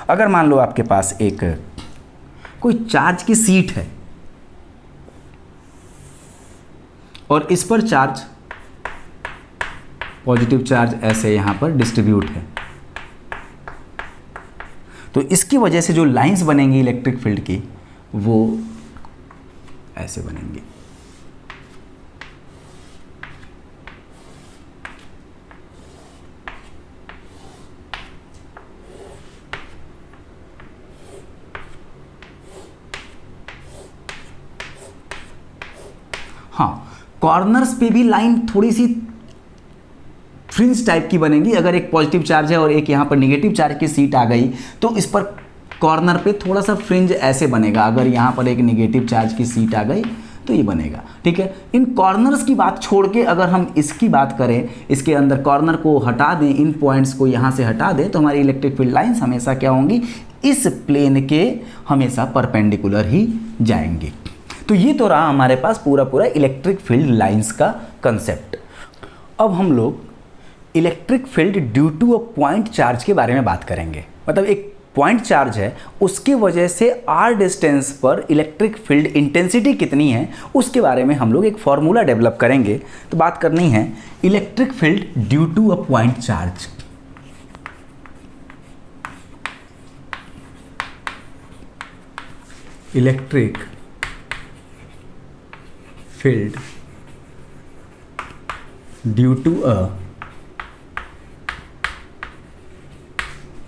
[SPEAKER 1] अगर मान लो आपके पास एक कोई चार्ज की सीट है और इस पर चार्ज पॉजिटिव चार्ज ऐसे यहां पर डिस्ट्रीब्यूट है, तो इसकी वजह से जो लाइंस बनेंगी इलेक्ट्रिक फील्ड की वो ऐसे बनेंगी। हाँ, कॉर्नर्स पे भी लाइन थोड़ी सी फ्रिंज टाइप की बनेगी। अगर एक पॉजिटिव चार्ज है और एक यहाँ पर नेगेटिव चार्ज की सीट आ गई तो इस पर कॉर्नर पे थोड़ा सा फ्रिंज ऐसे बनेगा। अगर यहाँ पर एक नेगेटिव चार्ज की सीट आ गई तो ये बनेगा। ठीक है, इन कॉर्नर्स की बात छोड़ के अगर हम इसकी बात करें, इसके अंदर कॉर्नर को हटा दें, इन पॉइंट्स को यहाँ से हटा दें, तो हमारी इलेक्ट्रिक फील्ड लाइंस हमेशा क्या होंगी, इस प्लेन के हमेशा परपेंडिकुलर ही जाएंगी। तो ये तो रहा हमारे पास पूरा पूरा इलेक्ट्रिक फील्ड लाइंस का कंसेप्ट। अब हम लोग electric field due to a point charge के बारे में बात करेंगे। मतलब एक पॉइंट चार्ज है, उसके वजह से r डिस्टेंस पर इलेक्ट्रिक फील्ड इंटेंसिटी कितनी है उसके बारे में हम लोग एक फॉर्मूला डेवलप करेंगे। तो बात करनी है electric field due to a point charge. Electric field due to a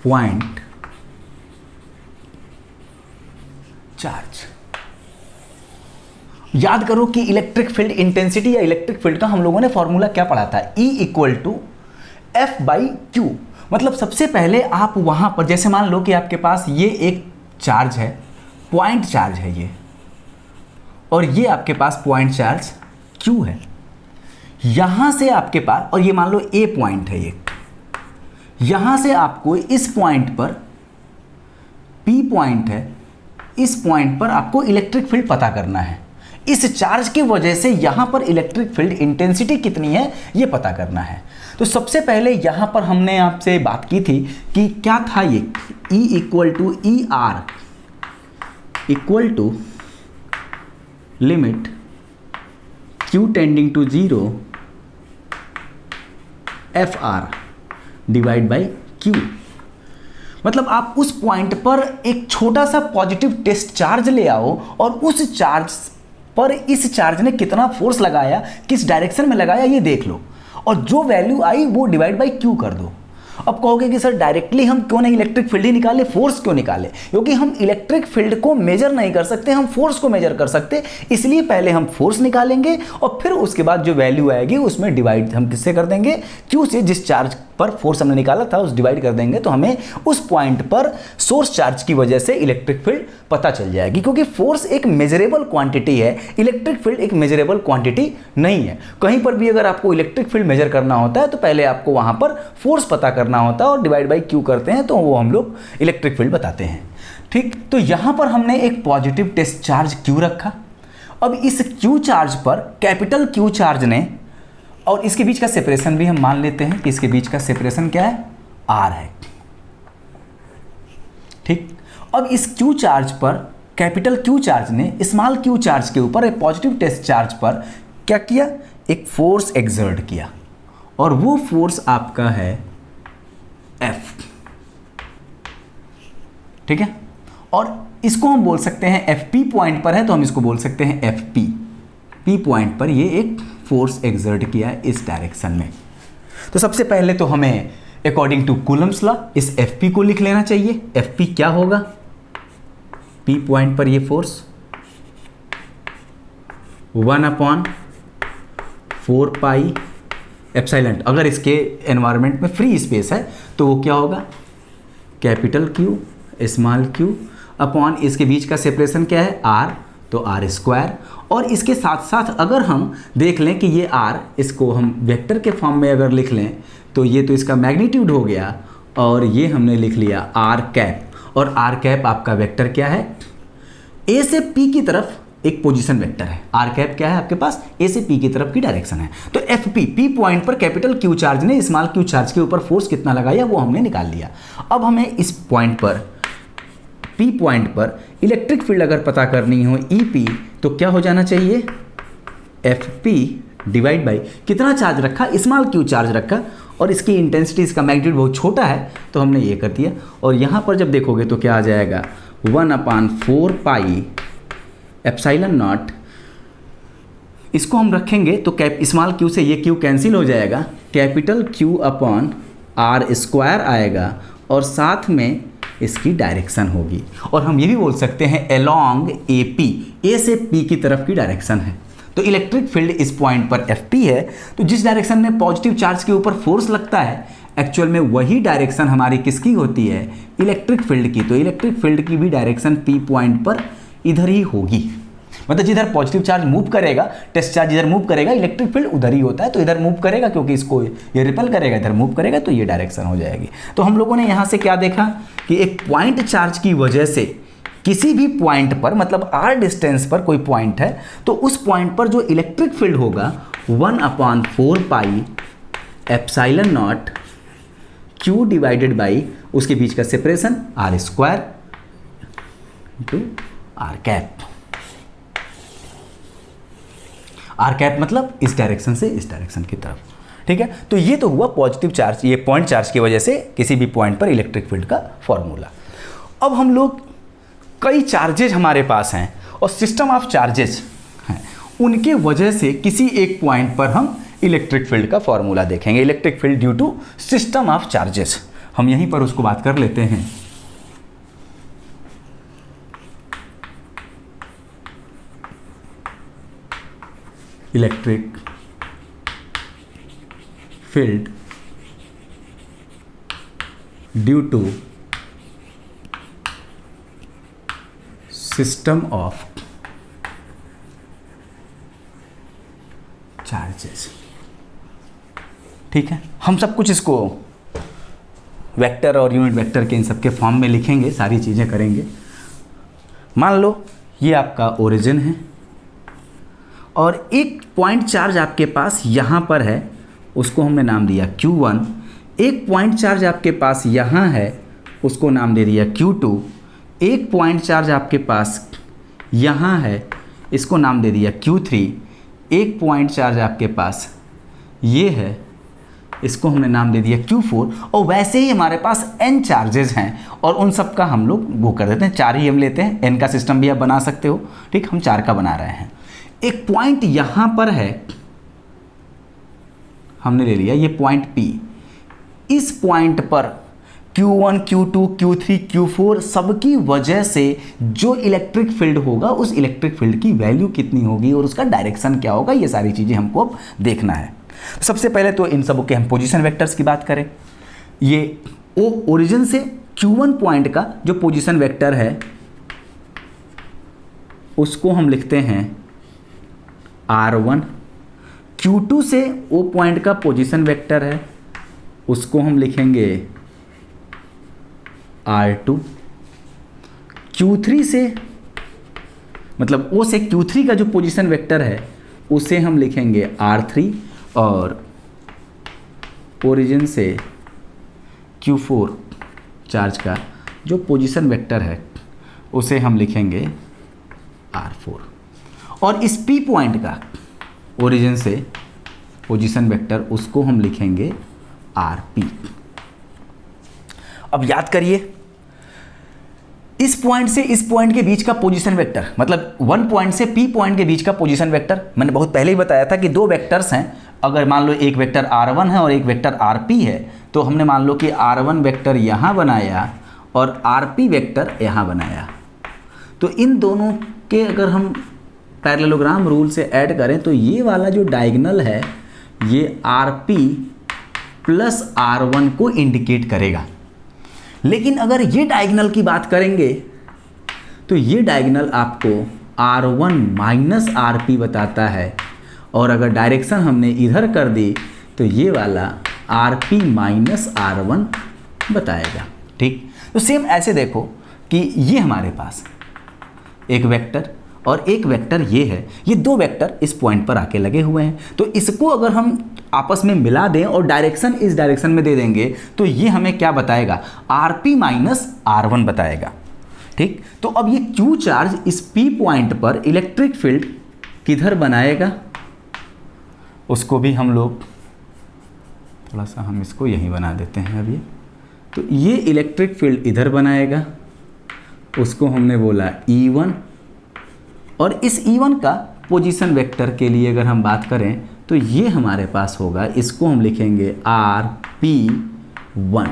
[SPEAKER 1] point charge. याद करो कि इलेक्ट्रिक फील्ड इंटेंसिटी या इलेक्ट्रिक फील्ड का हम लोगों ने फॉर्मूला क्या पढ़ा था, E = F/Q। मतलब सबसे पहले आप वहां पर, जैसे मान लो कि आपके पास ये एक चार्ज है, पॉइंट चार्ज है ये, और ये आपके पास पॉइंट चार्ज Q है। यहां से आपके पास, और ये मान लो A पॉइंट है ये, यहां से आपको इस पॉइंट पर P पॉइंट है, इस पॉइंट पर आपको इलेक्ट्रिक फील्ड पता करना है। इस चार्ज की वजह से यहां पर इलेक्ट्रिक फील्ड इंटेंसिटी कितनी है ये पता करना है। तो सबसे पहले यहां पर हमने आपसे बात की थी कि क्या था ये, E = ER = limit Q tending to 0 FR / Q। मतलब आप उस पॉइंट पर एक छोटा सा पॉजिटिव टेस्ट चार्ज ले आओ और उस चार्ज पर इस चार्ज ने कितना फोर्स लगाया, किस डायरेक्शन में लगाया ये देख लो, और जो वैल्यू आई वो / Q कर दो। अब कहोगे कि सर डायरेक्टली हम क्यों नहीं इलेक्ट्रिक फील्ड ही निकाले, फोर्स क्यों निकाले? क्योंकि हम इलेक्ट्रिक फील्ड को मेजर नहीं कर सकते, हम फोर्स को मेजर कर सकते, इसलिए पहले हम फोर्स निकालेंगे और फिर उसके बाद जो वैल्यू आएगी उसमें डिवाइड हम किससे कर देंगे, क्यू से, जिस चार्ज पर फोर्स हमने निकाला था उस डिवाइड कर देंगे, तो हमें उस पॉइंट पर सोर्स चार्ज की वजह से इलेक्ट्रिक फील्ड पता चल जाएगी। क्योंकि फोर्स एक मेजरेबल क्वांटिटी है, इलेक्ट्रिक फील्ड एक मेजरेबल क्वांटिटी नहीं है। कहीं पर भी अगर आपको इलेक्ट्रिक फील्ड मेजर करना होता है तो पहले आपको वहां पर फोर्स पता करना होता है और डिवाइड बाई क्यू करते हैं तो वो हम लोग इलेक्ट्रिक फील्ड बताते हैं। ठीक, तो यहां पर हमने एक पॉजिटिव टेस्ट चार्ज क्यू रखा। अब इस क्यू चार्ज पर कैपिटल क्यू चार्ज ने, और इसके बीच का सेपरेशन भी हम मान लेते हैं कि इसके बीच का सेपरेशन क्या है, आर है। ठीक, अब इस क्यू चार्ज पर कैपिटल क्यू चार्ज ने स्मॉल क्यू चार्ज के ऊपर, एक पॉजिटिव टेस्ट चार्ज पर क्या किया, एक फोर्स एक्सर्ट किया, और वो फोर्स आपका है एफ। ठीक है, और इसको हम बोल सकते हैं एफ पी पॉइंट पर है तो हम इसको बोल सकते हैं एफ पी। पी पॉइंट पर ये एक फोर्स एक्सर्ट किया है इस डायरेक्शन में। तो सबसे पहले तो हमें अकॉर्डिंग टू कूलम्स लॉ इस एफ पी को लिख लेना चाहिए। एफ पी क्या होगा, पी पॉइंट पर ये फोर्स 1/4 पाई एप्सिलॉन, अगर इसके एनवायरनमेंट में फ्री स्पेस है तो वो क्या होगा, capital Q small Q upon इसके बीच का सेपरेशन क्या है, आर, तो आर स्क्वायर। और इसके साथ साथ अगर हम देख लें कि ये आर, इसको हम वेक्टर के फॉर्म में अगर लिख लें तो ये तो इसका मैग्नीट्यूड हो गया, और ये हमने लिख लिया आर कैप, और आर कैप आपका वेक्टर क्या है, ए से पी की तरफ एक पोजीशन वेक्टर है। आर कैप क्या है आपके पास, ए से पी की तरफ की डायरेक्शन है। तो एफ पी, पी पॉइंट पर कैपिटल क्यू चार्ज ने स्मॉल क्यू चार्ज के ऊपर फोर्स कितना लगाया वो हमने निकाल लिया। अब हमें इस पॉइंट पर, पी पॉइंट पर इलेक्ट्रिक फील्ड अगर पता करनी हो ई पी, तो क्या हो जाना चाहिए, एफ पी डिवाइड बाई कितना चार्ज रखा, स्मॉल क्यू चार्ज रखा, और इसकी इंटेंसिटी, इसका मैग्नीट्यूड बहुत छोटा है तो हमने ये कर दिया। और यहाँ पर जब देखोगे तो क्या आ जाएगा, 1/4 पाई एप्सिलॉन नॉट, इसको हम रखेंगे तो स्मॉल क्यू से ये क्यू कैंसिल हो जाएगा, capital Q upon R square आएगा, और साथ में इसकी डायरेक्शन होगी। और हम ये भी बोल सकते हैं अलोंग ए पी, ए से पी की तरफ की डायरेक्शन है। तो इलेक्ट्रिक फील्ड इस पॉइंट पर एफ पी है, तो जिस डायरेक्शन में पॉजिटिव चार्ज के ऊपर फोर्स लगता है एक्चुअल में वही डायरेक्शन हमारी किसकी होती है, इलेक्ट्रिक फील्ड की। तो इलेक्ट्रिक फील्ड की भी डायरेक्शन पी पॉइंट पर इधर ही होगी, मतलब जिधर पॉजिटिव चार्ज मूव करेगा, टेस्ट चार्ज इधर मूव करेगा, इलेक्ट्रिक फील्ड उधर ही होता है, तो इधर मूव करेगा क्योंकि इसको ये रिपेल करेगा, इधर मूव करेगा तो ये डायरेक्शन हो जाएगी। तो हम लोगों ने यहाँ से क्या देखा कि एक पॉइंट चार्ज की वजह से किसी भी पॉइंट पर, मतलब आर डिस्टेंस पर कोई पॉइंट है, तो उस पॉइंट पर जो इलेक्ट्रिक फील्ड होगा 1/4 pi epsilon naught Q divided by उसके बीच का separation R square to R cap. R cap मतलब इस डायरेक्शन से इस डायरेक्शन की तरफ। ठीक है, तो ये तो हुआ पॉजिटिव चार्ज, ये पॉइंट चार्ज की वजह से किसी भी पॉइंट पर इलेक्ट्रिक फील्ड का फॉर्मूला। अब हम लोग, कई चार्जेज हमारे पास हैं और सिस्टम ऑफ चार्जेस हैं, उनके वजह से किसी एक पॉइंट पर हम इलेक्ट्रिक फील्ड का फॉर्मूला देखेंगे। Electric field due to system of charges, हम यहीं पर उसको बात कर लेते हैं। Electric field due to system of charges. ठीक है, हम सब कुछ इसको वेक्टर और यूनिट वेक्टर के इन सब के फॉर्म में लिखेंगे, सारी चीज़ें करेंगे। मान लो ये आपका ओरिजिन है और एक पॉइंट चार्ज आपके पास यहाँ पर है, उसको हमने नाम दिया Q1। एक पॉइंट चार्ज आपके पास यहाँ है, उसको नाम दे दिया Q2। एक पॉइंट चार्ज आपके पास यहाँ है, इसको नाम दे दिया Q3। एक पॉइंट चार्ज आपके पास ये है, इसको हमने नाम दे दिया Q4। और वैसे ही हमारे पास n चार्जेस हैं और उन सब का हम लोग वो कर देते हैं, 4 ही हम लेते हैं। n का सिस्टम भी आप बना सकते हो, ठीक, हम 4 का बना रहे हैं। एक पॉइंट यहाँ पर है, हमने ले लिया ये पॉइंट P। इस पॉइंट पर Q1, Q2, Q3, Q4 सबकी वजह से जो इलेक्ट्रिक फील्ड होगा उस इलेक्ट्रिक फील्ड की वैल्यू कितनी होगी और उसका डायरेक्शन क्या होगा, ये सारी चीज़ें हमको अब देखना है। तो सबसे पहले तो इन सबों के हम पोजीशन वेक्टर्स की बात करें। ये ओरिजिन से Q1 पॉइंट का जो पोजीशन वेक्टर है उसको हम लिखते हैं R1। Q2 से O पॉइंट का पोजीशन वेक्टर है उसको हम लिखेंगे R2। Q3 से मतलब O से Q3 का जो पोजीशन वेक्टर है उसे हम लिखेंगे R3 और ओरिजिन से Q4 चार्ज का जो पोजीशन वेक्टर है उसे हम लिखेंगे R4 और इस P पॉइंट का ओरिजिन से पोजीशन वेक्टर उसको हम लिखेंगे RP। अब याद करिए, इस पॉइंट से इस पॉइंट के बीच का पोजीशन वेक्टर मतलब 1 पॉइंट से P पॉइंट के बीच का पोजीशन वेक्टर, मैंने बहुत पहले ही बताया था कि दो वेक्टर्स हैं। अगर मान लो एक वेक्टर R1 है और एक वेक्टर RP है, तो हमने मान लो कि R1 वेक्टर यहाँ बनाया और RP वेक्टर यहाँ बनाया, तो इन दोनों के अगर हम पैरेललोग्राम रूल से ऐड करें तो ये वाला जो डायगोनल है ये RP प्लस R1 को इंडिकेट करेगा। लेकिन अगर ये डायगोनल की बात करेंगे तो ये डायगोनल आपको R1 माइनस RP बताता है और अगर डायरेक्शन हमने इधर कर दी तो ये वाला RP माइनस R1 बताएगा। ठीक, तो सेम ऐसे देखो कि ये हमारे पास एक वेक्टर और एक वेक्टर ये है, ये दो वेक्टर इस पॉइंट पर आके लगे हुए हैं, तो इसको अगर हम आपस में मिला दें और डायरेक्शन इस डायरेक्शन में दे देंगे तो ये हमें क्या बताएगा, RP माइनस R1 बताएगा। ठीक, तो अब ये Q चार्ज इस P पॉइंट पर इलेक्ट्रिक फील्ड किधर बनाएगा उसको भी हम लोग थोड़ा सा हम इसको यहीं बना देते हैं अभी। तो ये इलेक्ट्रिक फील्ड इधर बनाएगा, उसको हमने बोला E1 और इस E1 का पोजीशन वेक्टर के लिए अगर हम बात करें तो ये हमारे पास होगा, इसको हम लिखेंगे RP1।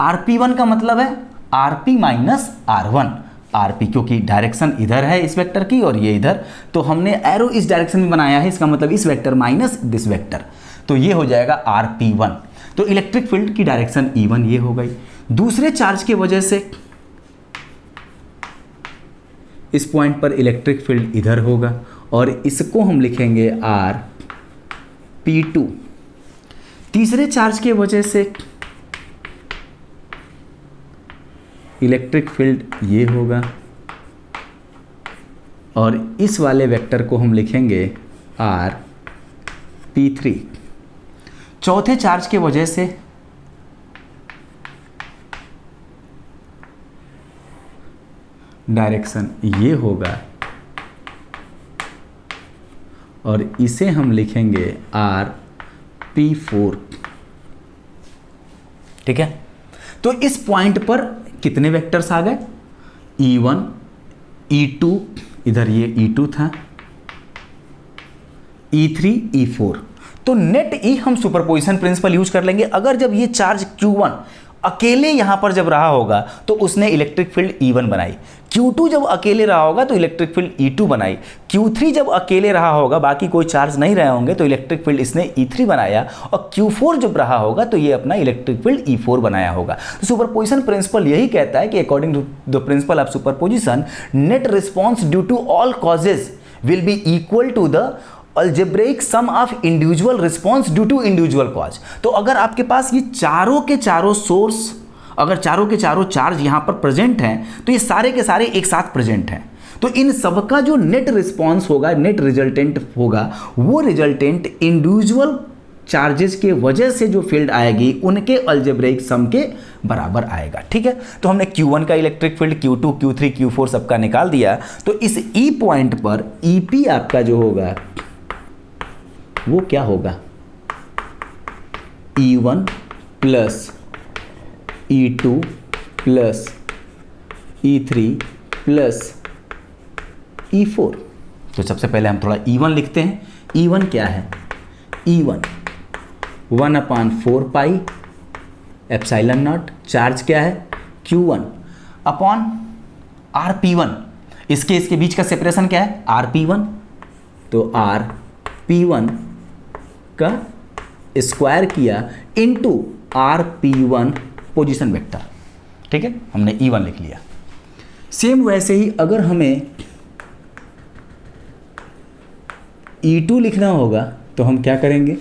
[SPEAKER 1] RP1 का मतलब है RP माइनस R1। RP क्योंकि डायरेक्शन इधर है इस वेक्टर की और ये इधर, तो हमने एरो इस डायरेक्शन में बनाया है, इसका मतलब इस वेक्टर माइनस दिस वेक्टर, तो ये हो जाएगा RP1। तो इलेक्ट्रिक फील्ड की डायरेक्शन E1 ये हो गई। दूसरे चार्ज की वजह से इस पॉइंट पर इलेक्ट्रिक फील्ड इधर होगा और इसको हम लिखेंगे RP2। तीसरे चार्ज की वजह से इलेक्ट्रिक फील्ड ये होगा और इस वाले वेक्टर को हम लिखेंगे RP3। चौथे चार्ज की वजह से डायरेक्शन ये होगा और इसे हम लिखेंगे RP4। ठीक है, तो इस पॉइंट पर कितने वेक्टर्स आ गए, E1, E2, इधर ये E2 था, E3, E4। तो नेट E हम सुपरपोजिशन प्रिंसिपल यूज कर लेंगे। अगर जब ये चार्ज Q1 अकेले यहां पर जब रहा होगा तो उसने इलेक्ट्रिक फील्ड E1 बनाई, Q2 जब अकेले रहा होगा तो इलेक्ट्रिक फील्ड E2 बनाई, Q3 जब अकेले रहा होगा, बाकी कोई चार्ज नहीं रहे होंगे तो इलेक्ट्रिक फील्ड इसने E3 बनाया, और Q4 जब रहा होगा तो ये अपना इलेक्ट्रिक फील्ड E4 बनाया होगा। तो सुपरपोजिशन प्रिंसिपल यही कहता है कि according to the principle of superposition, net response due to all causes will be equal to the algebraic sum of individual response due to individual cause. तो अगर आपके पास ये चारों के चारों सोर्स, अगर चारों के चारों चार्ज यहाँ पर प्रेजेंट हैं तो ये सारे के सारे एक साथ प्रेजेंट हैं, तो इन सबका जो नेट रिस्पॉन्स होगा, नेट रिजल्टेंट होगा, वो रिजल्टेंट इंडिविजुअल चार्जेस के वजह से जो फील्ड आएगी उनके अलजेब्रिक सम के बराबर आएगा। ठीक है, तो हमने Q1 का electric field, Q2, Q3, Q4 सबका निकाल दिया। तो इस E पॉइंट पर EP आपका जो होगा वो क्या होगा, E1 plus E2 plus E3 plus E4। तो सबसे पहले हम थोड़ा E1 लिखते हैं। E1 क्या है, E1 1/4 एप्सिलॉन नॉट, चार्ज क्या है Q1 अपॉन RP1, इसके बीच का सेपरेशन क्या है RP1, तो RP1 का स्क्वायर किया इनटू RP1 पोजीशन वेक्टर, ठीक है, हमने E1 लिख लिया। सेम वैसे ही अगर हमें E2 लिखना होगा तो हम क्या करेंगे,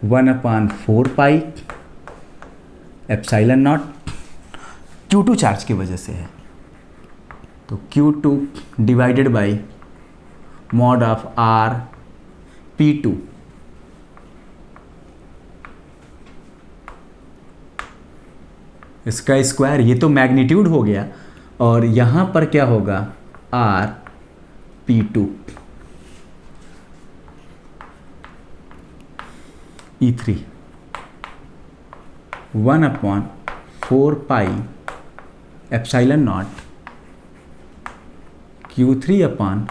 [SPEAKER 1] 1/4 एप्सिलॉन नॉट, Q2 चार्ज की वजह से है, तो Q2 divided by mod of RP2, इसका स्क्वायर, ये तो मैग्नीट्यूड हो गया, और यहाँ पर क्या होगा RP2 E3 1/4 epsilon not Q3 upon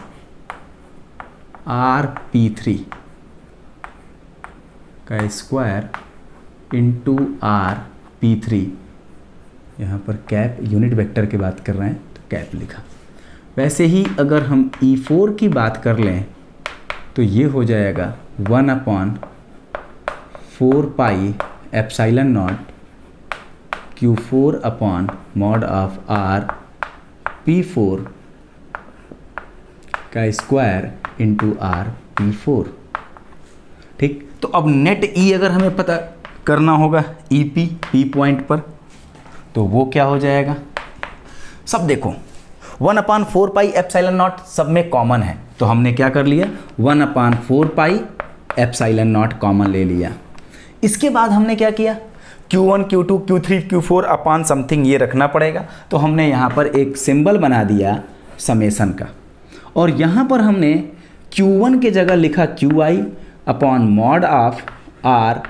[SPEAKER 1] RP3 का स्क्वायर इंटू RP3, यहाँ पर कैप यूनिट वेक्टर की बात कर रहे हैं तो कैप लिखा। वैसे ही अगर हम E4 की बात कर लें तो ये हो जाएगा 1/4 epsilon not Q4 upon mod of RP4 का स्क्वायर इंटू RP4, ठीक। तो अब नेट E अगर हमें पता करना होगा EP P पॉइंट पर, तो वो क्या हो जाएगा, सब देखो 1/4 एप्सिलॉन नॉट सब में कॉमन है, तो हमने क्या कर लिया 1/4 एप्सिलॉन नॉट कॉमन ले लिया। इसके बाद हमने क्या किया, Q1 Q2 Q3 Q4 upon something ये रखना पड़ेगा, तो हमने यहाँ पर एक सिंबल बना दिया समेसन का, और यहाँ पर हमने Q1 के जगह लिखा QI upon mod of RPI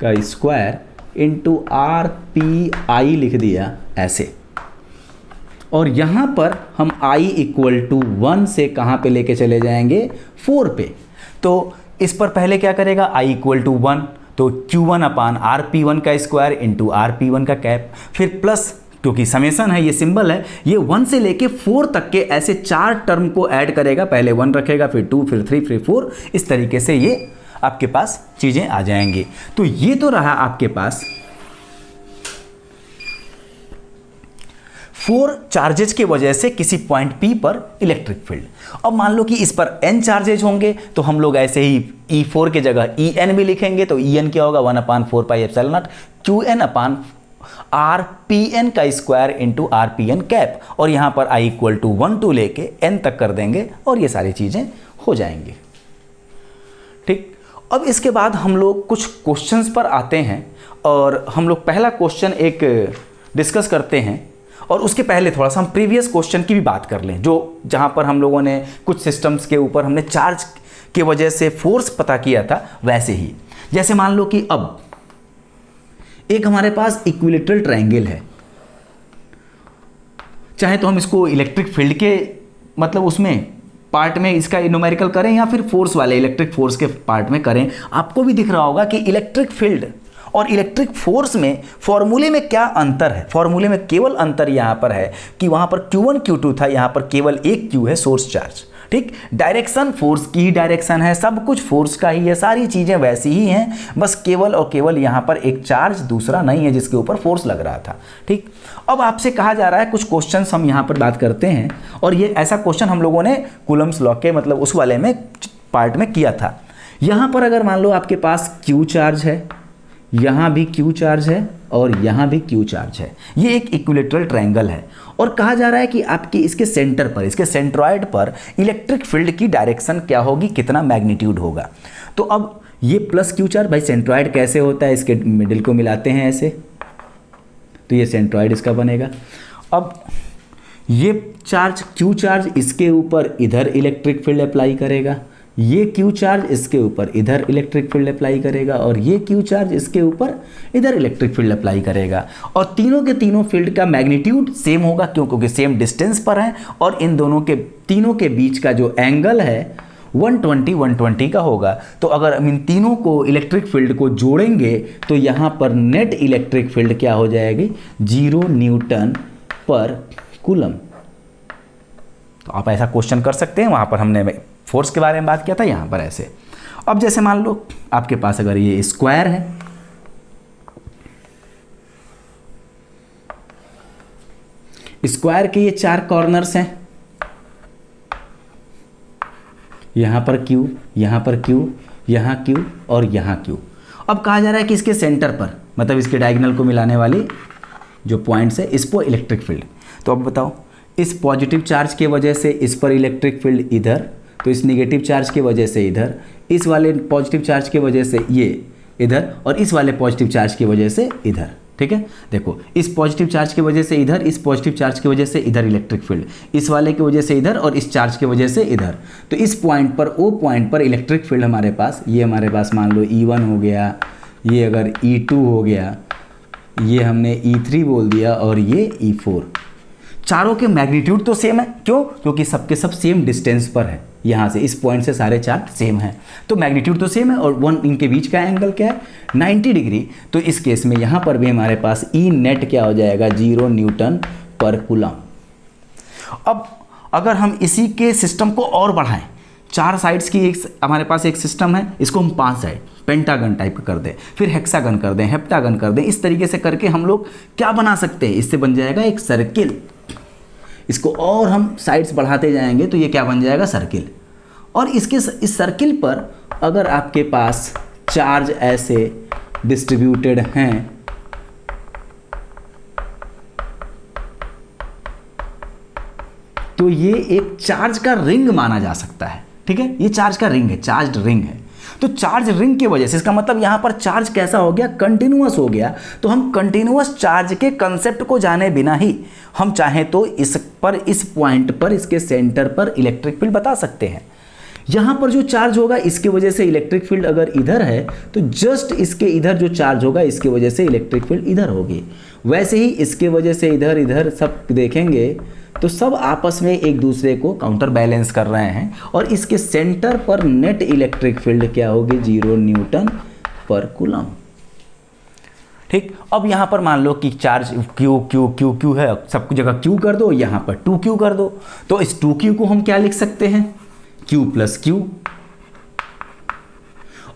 [SPEAKER 1] का स्क्वायर इंटू RPI लिख दिया ऐसे, और यहाँ पर हम I इक्वल टू 1 से कहाँ पे लेके चले जाएंगे 4 पे, तो इस पर पहले क्या करेगा I इक्वल टू 1, तो Q1 अपान RP1 का स्क्वायर इंटू RP1 का कैप, फिर प्लस, क्योंकि समेसन है, ये सिंबल है, ये 1 से लेके 4 तक के ऐसे 4 टर्म को ऐड करेगा, पहले 1 रखेगा, फिर 2, फिर 3, फिर 4, इस तरीके से ये आपके पास चीज़ें आ जाएंगी। तो ये तो रहा आपके पास 4 चार्जेज के वजह से किसी पॉइंट P पर इलेक्ट्रिक फील्ड। अब मान लो कि इस पर n चार्जेज होंगे, तो हम लोग ऐसे ही E4 के जगह En भी लिखेंगे, तो En क्या होगा 1/4 epsilon not Qn upon RPn का स्क्वायर इंटू RPn कैप, और यहाँ पर I इक्वल टू 1 2 लेके n तक कर देंगे और ये सारी चीज़ें हो जाएंगी, ठीक। अब इसके बाद हम लोग कुछ क्वेश्चंस पर आते हैं, और हम लोग पहला क्वेश्चन एक डिस्कस करते हैं, और उसके पहले थोड़ा सा हम प्रीवियस क्वेश्चन की भी बात कर लें, जो जहाँ पर हम लोगों ने कुछ सिस्टम्स के ऊपर हमने चार्ज के वजह से फोर्स पता किया था। वैसे ही जैसे मान लो कि अब एक हमारे पास इक्विलेटरल ट्रायंगल है, चाहे तो हम इसको इलेक्ट्रिक फील्ड के मतलब उसमें पार्ट में इसका न्यूमेरिकल करें, या फिर फोर्स वाले इलेक्ट्रिक फोर्स के पार्ट में करें। आपको भी दिख रहा होगा कि इलेक्ट्रिक फील्ड और इलेक्ट्रिक फोर्स में फॉर्मूले में क्या अंतर है। फॉर्मूले में केवल अंतर यहाँ पर है कि वहाँ पर Q1 Q2 था, यहाँ पर केवल एक Q है, सोर्स चार्ज, ठीक। डायरेक्शन फोर्स की ही डायरेक्शन है, सब कुछ फोर्स का ही है, सारी चीज़ें वैसी ही हैं, बस केवल और केवल यहाँ पर एक चार्ज दूसरा नहीं है जिसके ऊपर फोर्स लग रहा था, ठीक। अब आपसे कहा जा रहा है कुछ क्वेश्चंस हम यहाँ पर बात करते हैं, और ये ऐसा क्वेश्चन हम लोगों ने कूलम्स लॉ के मतलब उस वाले में पार्ट में किया था। यहाँ पर अगर मान लो आपके पास Q चार्ज है, यहाँ भी Q चार्ज है, और यहाँ भी Q चार्ज है, ये एक इक्विलेटरल ट्रायंगल है, और कहा जा रहा है कि आपकी इसके सेंटर पर, इसके सेंट्रॉयड पर इलेक्ट्रिक फील्ड की डायरेक्शन क्या होगी, कितना मैग्नीट्यूड होगा। तो अब ये प्लस Q चार्ज, भाई सेंट्रॉयड कैसे होता है, इसके मिडिल को मिलाते हैं ऐसे, तो ये सेंट्रॉयड इसका बनेगा। अब ये चार्ज Q चार्ज इसके ऊपर इधर इलेक्ट्रिक फील्ड अप्लाई करेगा, ये Q चार्ज इसके ऊपर इधर इलेक्ट्रिक फील्ड अप्लाई करेगा, और ये Q चार्ज इसके ऊपर इधर इलेक्ट्रिक फील्ड अप्लाई करेगा, और तीनों के तीनों फील्ड का मैग्नीट्यूड सेम होगा, क्योंकि सेम डिस्टेंस पर है, और इन दोनों के तीनों के बीच का जो एंगल है 120 120 का होगा। तो अगर हम इन तीनों को इलेक्ट्रिक फील्ड को जोड़ेंगे तो यहाँ पर नेट इलेक्ट्रिक फील्ड क्या हो जाएगी, 0 न्यूटन पर कूलम। तो आप ऐसा क्वेश्चन कर सकते हैं, वहाँ पर हमने फोर्स के बारे में बात किया था, यहाँ पर ऐसे। अब जैसे मान लो आपके पास अगर ये स्क्वायर है, स्क्वायर के ये 4 कॉर्नर्स हैं, यहां पर Q, यहां पर Q, यहां Q और यहां Q। अब कहा जा रहा है कि इसके सेंटर पर, मतलब इसके डायगोनल को मिलाने वाली जो पॉइंट्स है, इस पर इलेक्ट्रिक फील्ड। तो अब बताओ, इस पॉजिटिव चार्ज के वजह से इस पर इलेक्ट्रिक फील्ड इधर, तो इस नेगेटिव चार्ज के वजह से इधर, इस वाले पॉजिटिव चार्ज के वजह से ये इधर, और इस वाले पॉजिटिव चार्ज की वजह से इधर। ठीक है, देखो इस पॉजिटिव चार्ज की वजह से इधर, इस पॉजिटिव चार्ज की वजह से इधर इलेक्ट्रिक फील्ड, इस वाले की वजह से इधर, और इस चार्ज की वजह से इधर। तो इस पॉइंट पर, ओ पॉइंट पर इलेक्ट्रिक फील्ड हमारे पास, ये हमारे पास मान लो E1 हो गया, ये अगर E2 हो गया, ये हमने E3 बोल दिया, और ये E4। चारों के मैग्नीट्यूड तो सेम है, क्यों? क्योंकि सबके सब सेम डिस्टेंस पर है, यहाँ से इस पॉइंट से सारे चार्ज सेम हैं, तो मैग्नीट्यूड तो सेम है। और वन इनके बीच का एंगल क्या है, 90 डिग्री। तो इस केस में यहाँ पर भी हमारे पास ई नेट क्या हो जाएगा, 0 न्यूटन पर कूलम। अब अगर हम इसी के सिस्टम को और बढ़ाएं, 4 साइड्स की एक हमारे पास एक सिस्टम है, इसको हम 5 साइड पेंटागन टाइप का कर दें, फिर हेक्सागन कर दें, हेप्टागन कर दें, इस तरीके से करके हम लोग क्या बना सकते हैं, इससे बन जाएगा एक सर्किल। इसको और हम साइड्स बढ़ाते जाएंगे तो ये क्या बन जाएगा, सर्किल। और इसके इस सर्किल पर अगर आपके पास चार्ज ऐसे डिस्ट्रीब्यूटेड हैं, तो ये एक चार्ज का रिंग माना जा सकता है। ठीक है, ये चार्ज का रिंग है, चार्ज रिंग है। तो चार्ज रिंग की वजह से, इसका मतलब यहां पर चार्ज कैसा हो गया, कंटिन्यूअस हो गया। तो हम कंटिन्यूअस चार्ज के कंसेप्ट को जाने बिना ही हम चाहें तो इस पर, इस पॉइंट पर, इसके सेंटर पर इलेक्ट्रिक फील्ड बता सकते हैं। यहां पर जो चार्ज होगा इसके वजह से इलेक्ट्रिक फील्ड अगर इधर है, तो जस्ट इसके इधर जो चार्ज होगा इसके वजह से इलेक्ट्रिक फील्ड इधर होगी। वैसे ही इसके वजह से इधर इधर सब देखेंगे तो सब आपस में एक दूसरे को काउंटर बैलेंस कर रहे हैं, और इसके सेंटर पर नेट इलेक्ट्रिक फील्ड क्या होगी, 0 न्यूटन पर कूलम। ठीक, अब यहां पर मान लो कि charge Q Q Q Q है, सब जगह Q कर दो, यहां पर 2Q कर दो। तो इस 2Q को हम क्या लिख सकते हैं, Q प्लस Q।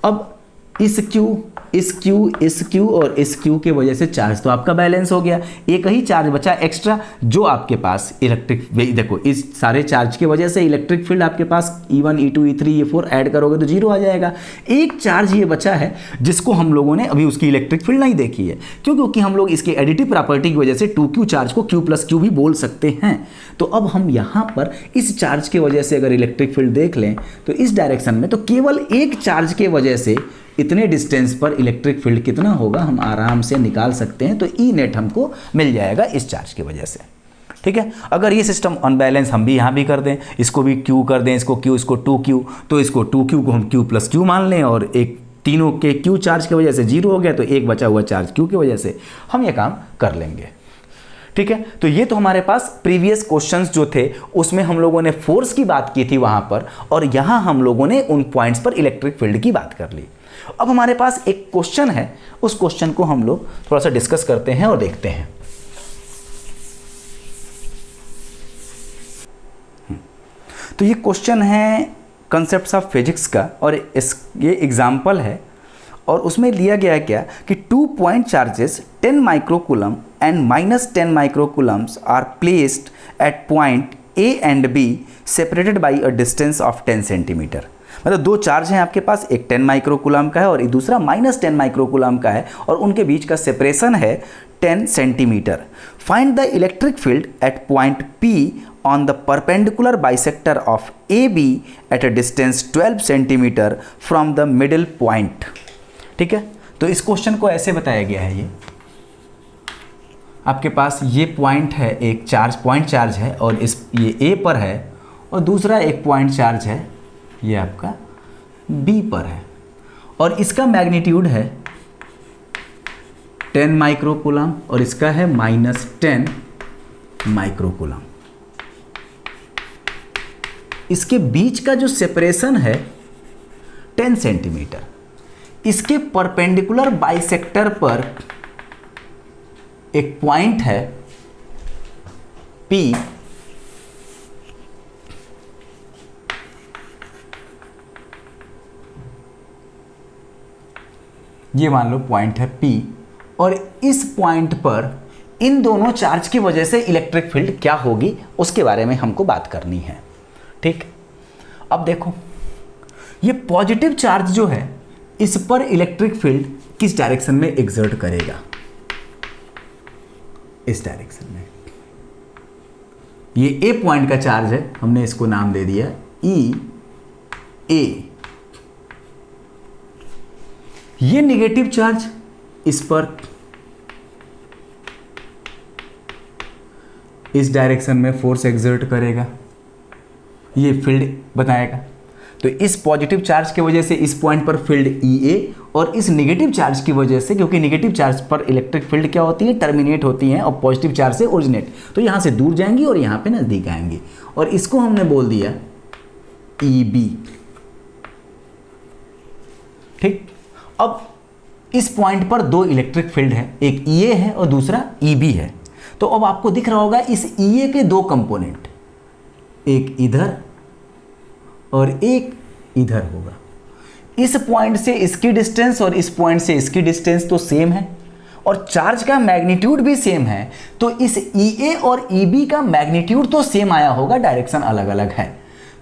[SPEAKER 1] अब इस Q, इस Q, इस Q और इस Q के वजह से चार्ज तो आपका बैलेंस हो गया। एक ही चार्ज बचा एक्स्ट्रा, जो आपके पास इलेक्ट्रिक, देखो इस सारे चार्ज की वजह से इलेक्ट्रिक फील्ड आपके पास E1 E2 E3 E4 add करोगे तो 0 आ जाएगा। एक चार्ज ये बचा है जिसको हम लोगों ने अभी उसकी इलेक्ट्रिक फील्ड नहीं देखी है, क्यों? क्योंकि हम लोग इसकी एडिटिव प्रॉपर्टी की वजह से 2Q चार्ज को Q प्लस Q भी बोल सकते हैं। तो अब हम यहाँ पर इस चार्ज की वजह से अगर इलेक्ट्रिक फील्ड देख लें तो इस डायरेक्शन में, तो केवल एक चार्ज के वजह से इतने डिस्टेंस पर इलेक्ट्रिक फील्ड कितना होगा हम आराम से निकाल सकते हैं। तो ई नेट हमको मिल जाएगा इस चार्ज की वजह से। ठीक है, अगर ये सिस्टम अनबैलेंस हम भी यहाँ भी कर दें, इसको भी Q कर दें, इसको Q, इसको 2Q, तो इसको 2Q को हम Q प्लस Q मान लें, और एक तीनों के Q चार्ज की वजह से 0 हो गया, तो एक बचा हुआ चार्ज Q की वजह से हम ये काम कर लेंगे। ठीक है, तो ये तो हमारे पास प्रीवियस क्वेश्चंस जो थे उसमें हम लोगों ने फोर्स की बात की थी वहां पर, और यहां हम लोगों ने उन पॉइंट्स पर इलेक्ट्रिक फील्ड की बात कर ली। अब हमारे पास एक क्वेश्चन है, उस क्वेश्चन को हम लोग थोड़ा सा डिस्कस करते हैं और देखते हैं। तो ये क्वेश्चन है कॉन्सेप्ट्स ऑफ फिजिक्स का, और ये एग्जाम्पल है, और उसमें लिया गया है क्या कि 2 point charges 10 microcoulomb and -10 microcoulombs are placed at point A and B separated by a distance of 10 centimetre. मतलब 2 चार्ज हैं आपके पास, एक 10 माइक्रोकूलम का है और दूसरा -10 माइक्रोकूलम का है, और उनके बीच का सेपरेशन है 10 centimetre. Find the electric field at point P on the perpendicular bisector of AB at a distance 12 centimetre from the middle point। ठीक है, तो इस क्वेश्चन को ऐसे बताया गया है, ये आपके पास ये पॉइंट है, एक चार्ज पॉइंट चार्ज है, और ये A पर है, और दूसरा एक पॉइंट चार्ज है ये आपका B पर है, और इसका मैग्नीट्यूड है 10 माइक्रोकूलम और इसका है -10 माइक्रोकूलम। इसके बीच का जो सेपरेशन है 10 सेंटीमीटर। इसके परपेंडिकुलर बाइसेक्टर पर एक पॉइंट है P, ये मान लो पॉइंट है P, और इस पॉइंट पर इन दोनों चार्ज की वजह से इलेक्ट्रिक फील्ड क्या होगी उसके बारे में हमको बात करनी है। ठीक, अब देखो ये पॉजिटिव चार्ज जो है इस पर इलेक्ट्रिक फील्ड किस डायरेक्शन में एक्सर्ट करेगा, इस डायरेक्शन में। ये ए पॉइंट का चार्ज है, हमने इसको नाम दे दिया ई ए। ये नेगेटिव चार्ज इस पर इस डायरेक्शन में फोर्स एक्सर्ट करेगा, ये फील्ड बताएगा। तो इस पॉजिटिव चार्ज की वजह से इस पॉइंट पर फील्ड ई ए, और इस नेगेटिव चार्ज की वजह से, क्योंकि नेगेटिव चार्ज पर इलेक्ट्रिक फील्ड क्या होती है, टर्मिनेट होती हैं, और पॉजिटिव चार्ज से ओरिजिनेट, तो यहाँ से दूर जाएंगी और यहाँ पे नज़दीक आएंगी, और इसको हमने बोल दिया ई बी। ठीक, अब इस पॉइंट पर दो इलेक्ट्रिक फील्ड है, एक ई ए है और दूसरा ई बी है। तो अब आपको दिख रहा होगा इस ई ए के दो कंपोनेंट, एक इधर और एक इधर होगा। इस पॉइंट से इसकी डिस्टेंस और इस पॉइंट से इसकी डिस्टेंस तो सेम है, और चार्ज का मैग्नीट्यूड भी सेम है, तो इस ई ए और ई बी का मैग्नीट्यूड तो सेम आया होगा, डायरेक्शन अलग अलग है।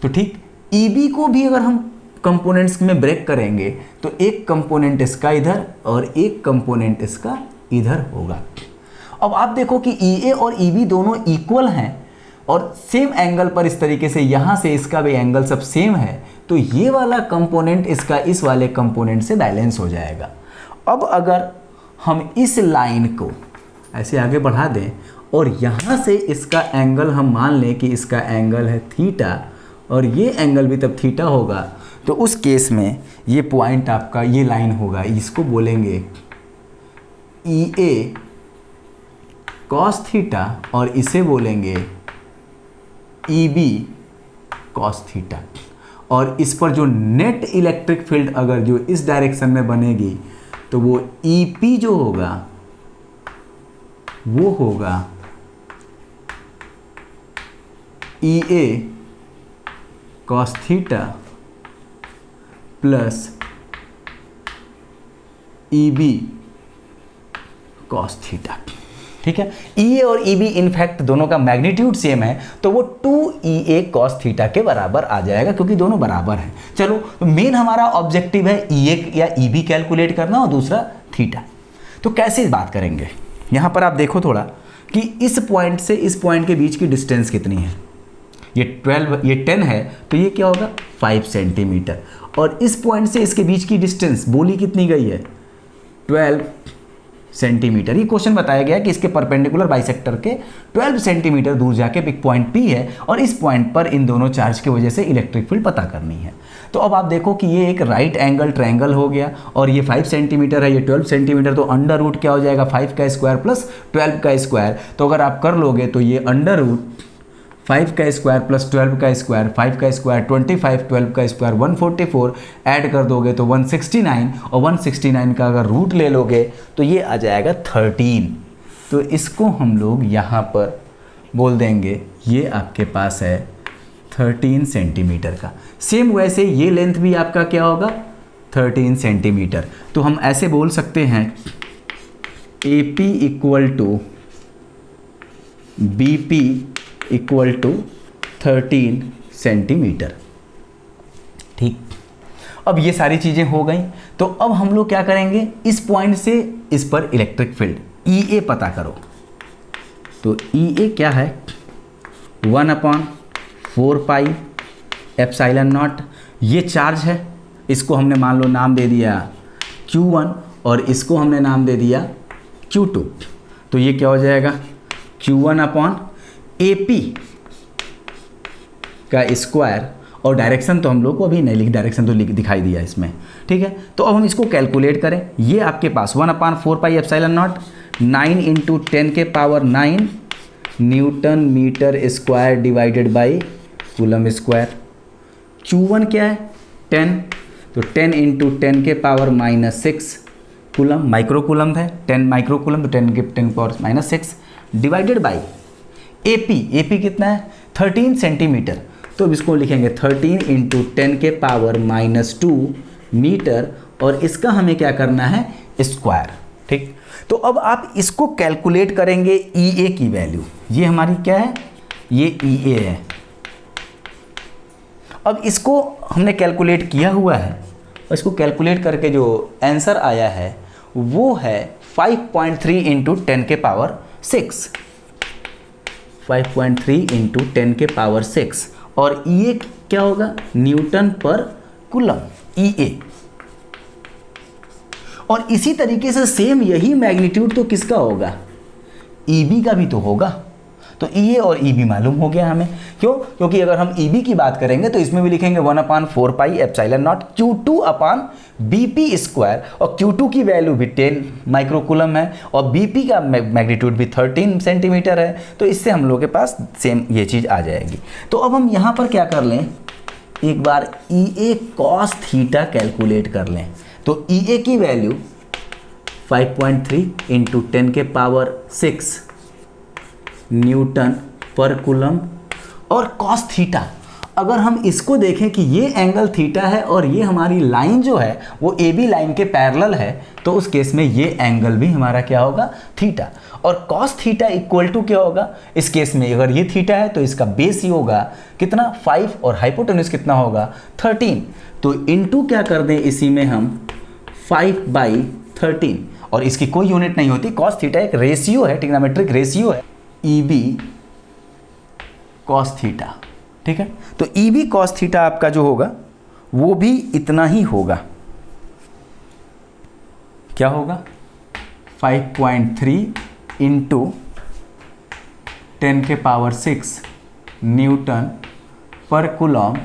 [SPEAKER 1] तो ठीक, ई बी को भी अगर हम कंपोनेंट्स में ब्रेक करेंगे तो एक कंपोनेंट इसका इधर और एक कंपोनेंट इसका इधर होगा। अब आप देखो कि ई ए और ई बी दोनों इक्वल हैं और सेम एंगल पर, इस तरीके से यहाँ से इसका भी एंगल सब सेम है, तो ये वाला कंपोनेंट इसका इस वाले कंपोनेंट से बैलेंस हो जाएगा। अब अगर हम इस लाइन को ऐसे आगे बढ़ा दें और यहाँ से इसका एंगल हम मान लें कि इसका एंगल है थीटा, और ये एंगल भी तब थीटा होगा, तो उस केस में ये पॉइंट आपका, ये लाइन होगा, इसको बोलेंगे ई ए कॉस थीटा, और इसे बोलेंगे ई बी कॉस थीटा। और इस पर जो नेट इलेक्ट्रिक फील्ड अगर जो इस डायरेक्शन में बनेगी तो वो ई पी जो होगा वो होगा E A cos theta plus E B cos theta. ठीक है, ई ए और ई बी इनफैक्ट दोनों का मैग्नीट्यूड सेम है, तो वो 2 cos थीटा के बराबर आ जाएगा, क्योंकि दोनों बराबर हैं। चलो, तो मेन हमारा ऑब्जेक्टिव है ई ए या ई बी कैलकुलेट करना और दूसरा थीटा। तो कैसे बात करेंगे, यहाँ पर आप देखो थोड़ा कि इस पॉइंट से इस पॉइंट के बीच की डिस्टेंस कितनी है, ये 12, ये 10 है, तो ये क्या होगा 5 सेंटीमीटर, और इस पॉइंट से इसके बीच की डिस्टेंस बोली कितनी गई है 12 सेंटीमीटर। ये क्वेश्चन बताया गया कि इसके परपेंडिकुलर बाइसेक्टर के 12 सेंटीमीटर दूर जाके एक पॉइंट P है, और इस पॉइंट पर इन दोनों चार्ज की वजह से इलेक्ट्रिक फील्ड पता करनी है। तो अब आप देखो कि ये एक राइट एंगल ट्रायंगल हो गया, और ये 5 सेंटीमीटर है, ये 12 सेंटीमीटर, तो अंडर रूट क्या हो जाएगा 5 का स्क्वायर प्लस 12 का स्क्वायर। तो अगर आप कर लोगे तो ये अंडर रूट 5 का स्क्वायर प्लस 12 का स्क्वायर, 5 का स्क्वायर 25, 12 का स्क्वायर 144, ऐड कर दोगे तो 169, और 169 का अगर रूट ले लोगे तो ये आ जाएगा 13। तो इसको हम लोग यहाँ पर बोल देंगे ये आपके पास है 13 सेंटीमीटर का। सेम वैसे ये लेंथ भी आपका क्या होगा 13 सेंटीमीटर। तो हम ऐसे बोल सकते हैं AP equal to BP equal to 13 centimetre. ठीक, अब ये सारी चीज़ें हो गई, तो अब हम लोग क्या करेंगे, इस पॉइंट से इस पर इलेक्ट्रिक फील्ड EA पता करो। तो EA क्या है 1/4 पाई एप्सिलॉन नॉट। ये चार्ज है, इसको हमने मान लो नाम दे दिया Q1 और इसको हमने नाम दे दिया Q2। तो ये क्या हो जाएगा Q1/AP का स्क्वायर, और डायरेक्शन तो हम लोग को अभी नहीं लिख, डायरेक्शन तो दिखाई दिया इसमें। ठीक है, तो अब हम इसको कैलकुलेट करें। ये आपके पास 1/4 पाई एप्सिलॉन नॉट 9 × 10 के power 9 newton metre square divided by coulomb square. Q1 क्या है 10, तो 10 इंटू 10 के पावर -6 कूलम, माइक्रो कूलम है 10 माइक्रो कूलम, तो 10 के 10 पावर -6 डिवाइडेड बाई AP कितना है 13 सेंटीमीटर, तो अब इसको लिखेंगे 13 इंटू 10 के पावर -2 मीटर, और इसका हमें क्या करना है स्क्वायर। ठीक, तो अब आप इसको कैलकुलेट करेंगे EA की वैल्यू, ये हमारी क्या है, ये EA है। अब इसको हमने कैलकुलेट किया हुआ है, और इसको कैलकुलेट करके जो आंसर आया है वो है 5.3 इंटू 10 के पावर 6, 5.3 इंटू 10 के पावर 6, और EA क्या होगा न्यूटन पर कूलम EA। और इसी तरीके से सेम यही मैग्नीट्यूड तो किसका होगा, EB का भी तो होगा। तो EA और EB मालूम हो गया हमें, क्यों, क्योंकि अगर हम EB की बात करेंगे तो इसमें भी लिखेंगे 1/4 pi epsilon not Q2 upon BP square, और Q2 की वैल्यू भी 10 माइक्रोकूलम है और BP का मैग्नीट्यूड भी 13 सेंटीमीटर है, तो इससे हम लोग के पास सेम ये चीज़ आ जाएगी। तो अब हम यहाँ पर क्या कर लें, एक बार EA cos थीटा कैलकुलेट कर लें, तो EA की वैल्यू 5.3 इंटू 10 के पावर 6 न्यूटन पर कूलम, और cos थीटा अगर हम इसको देखें कि ये एंगल थीटा है और ये हमारी लाइन जो है वो AB लाइन के पैरेलल है, तो उस केस में ये एंगल भी हमारा क्या होगा थीटा, और cos थीटा इक्वल टू क्या होगा, इस केस में अगर ये थीटा है तो इसका बेस ही होगा कितना 5 और हाइपोटेन्यूज कितना होगा 13, तो इनटू क्या कर दें इसी में हम 5/13, और इसकी कोई यूनिट नहीं होती, cos थीटा एक रेशियो है, ट्रिग्नोमेट्रिक रेशियो है, EB cos थीटा। ठीक है, तो EB cos थीटा आपका जो होगा वो भी इतना ही होगा, क्या होगा 5.3 इंटू 10 के पावर 6 न्यूटन पर कूलम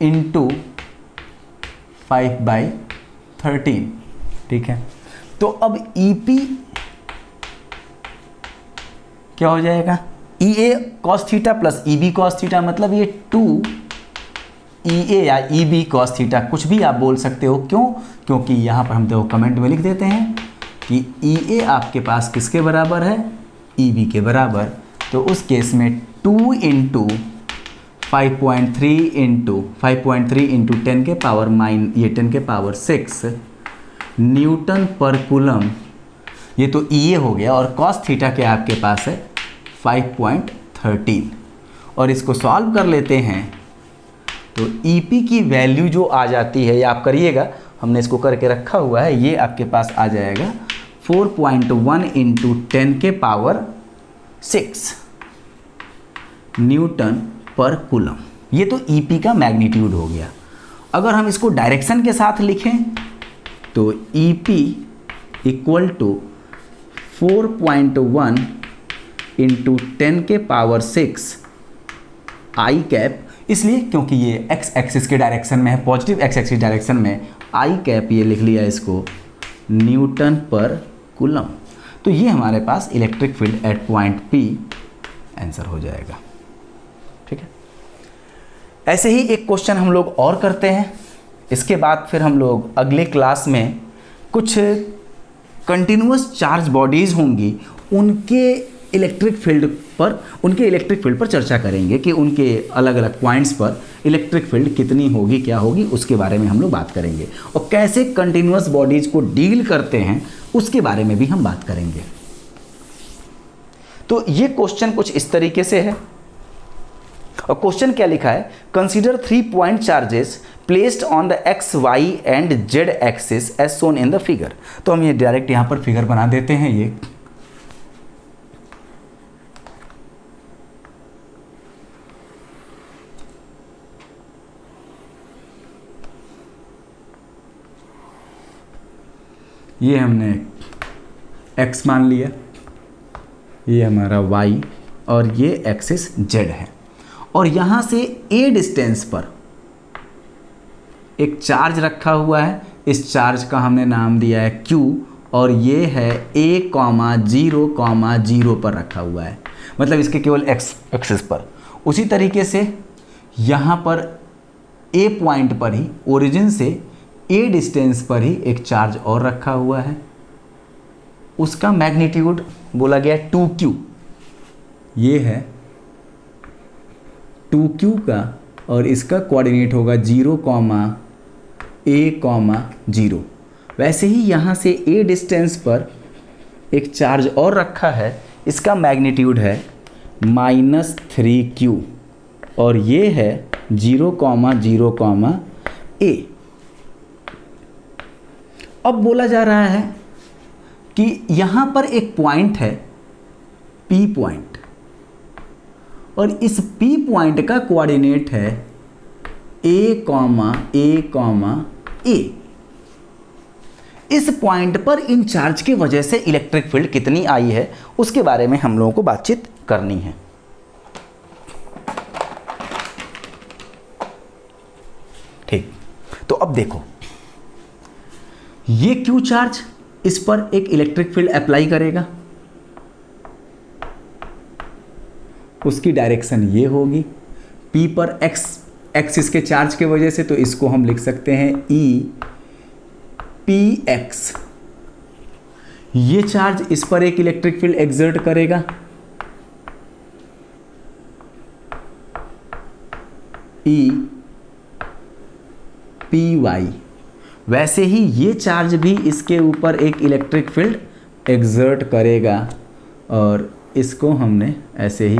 [SPEAKER 1] इंटू 5/13। ठीक है, तो अब EP क्या हो जाएगा, EA cos theta plus EB cos theta, मतलब ये 2EA या EB cos थीटा कुछ भी आप बोल सकते हो, क्यों, क्योंकि यहाँ पर हम देखो कमेंट में लिख देते हैं कि EA आपके पास किसके बराबर है EB के बराबर, तो उस केस में 2 इंटू 5.3 इंटू 10 के पावर ये 10 के पावर 6 न्यूटन पर कूलम, ये तो EA हो गया, और cos थीटा के आपके पास है 5.13, और इसको सॉल्व कर लेते हैं तो EP की वैल्यू जो आ जाती है, या आप करिएगा, हमने इसको करके रखा हुआ है, ये आपके पास आ जाएगा 4.1 इंटू 10 के पावर 6 न्यूटन पर कूलम, ये तो EP का मैग्नीट्यूड हो गया। अगर हम इसको डायरेक्शन के साथ लिखें तो EP इक्वल टू 4.1 इंटू 10 के पावर 6 आई कैप, इसलिए क्योंकि ये x एक्सिस के डायरेक्शन में है, पॉजिटिव x एक्सिस डायरेक्शन में, आई कैप ये लिख लिया इसको न्यूटन पर कूलम, तो ये हमारे पास electric field at point P answer हो जाएगा। ठीक है, ऐसे ही एक क्वेश्चन हम लोग और करते हैं, इसके बाद फिर हम लोग अगले क्लास में कुछ कंटिन्यूअस चार्ज बॉडीज़ होंगी, उनके इलेक्ट्रिक फील्ड पर चर्चा करेंगे कि उनके अलग अलग पॉइंट्स पर इलेक्ट्रिक फील्ड कितनी होगी, क्या होगी, उसके बारे में हम लोग बात करेंगे, और कैसे कंटिन्यूअस बॉडीज़ को डील करते हैं उसके बारे में भी हम बात करेंगे। तो ये क्वेश्चन कुछ इस तरीके से है, और क्वेश्चन क्या लिखा है, consider 3 point charges placed on the x, y and z axis as shown in the figure. तो हम ये डायरेक्ट यहाँ पर फिगर बना देते हैं, ये हमने x मान लिया, ये हमारा y और ये एक्सिस z है, और यहाँ से a डिस्टेंस पर एक चार्ज रखा हुआ है, इस चार्ज का हमने नाम दिया है q, और ये है a, 0, 0 पर रखा हुआ है, मतलब इसके केवल x एक्सिस पर। उसी तरीके से यहाँ पर ए पॉइंट पर ही, ओरिजिन से ए डिस्टेंस पर ही एक चार्ज और रखा हुआ है, उसका मैग्नीट्यूड बोला गया 2q। ये है 2q का, और इसका कोऑर्डिनेट होगा 0,a,0। वैसे ही यहाँ से a डिस्टेंस पर एक चार्ज और रखा है, इसका मैग्नीट्यूड है -3q, और ये है 0,0,a। अब बोला जा रहा है कि यहाँ पर एक पॉइंट है P पॉइंट, और इस P पॉइंट का कोऑर्डिनेट है a,a,a। इस पॉइंट पर इन चार्ज की वजह से इलेक्ट्रिक फील्ड कितनी आई है, उसके बारे में हम लोगों को बातचीत करनी है। ठीक, तो अब देखो, ये Q चार्ज इस पर एक इलेक्ट्रिक फील्ड अप्लाई करेगा, उसकी डायरेक्शन ये होगी, P पर x एक्सिस के चार्ज के वजह से, तो इसको हम लिख सकते हैं EPX। ये चार्ज इस पर एक इलेक्ट्रिक फील्ड एक्सर्ट करेगा, EPY। वैसे ही ये चार्ज भी इसके ऊपर एक इलेक्ट्रिक फील्ड एक्सर्ट करेगा, और इसको हमने ऐसे ही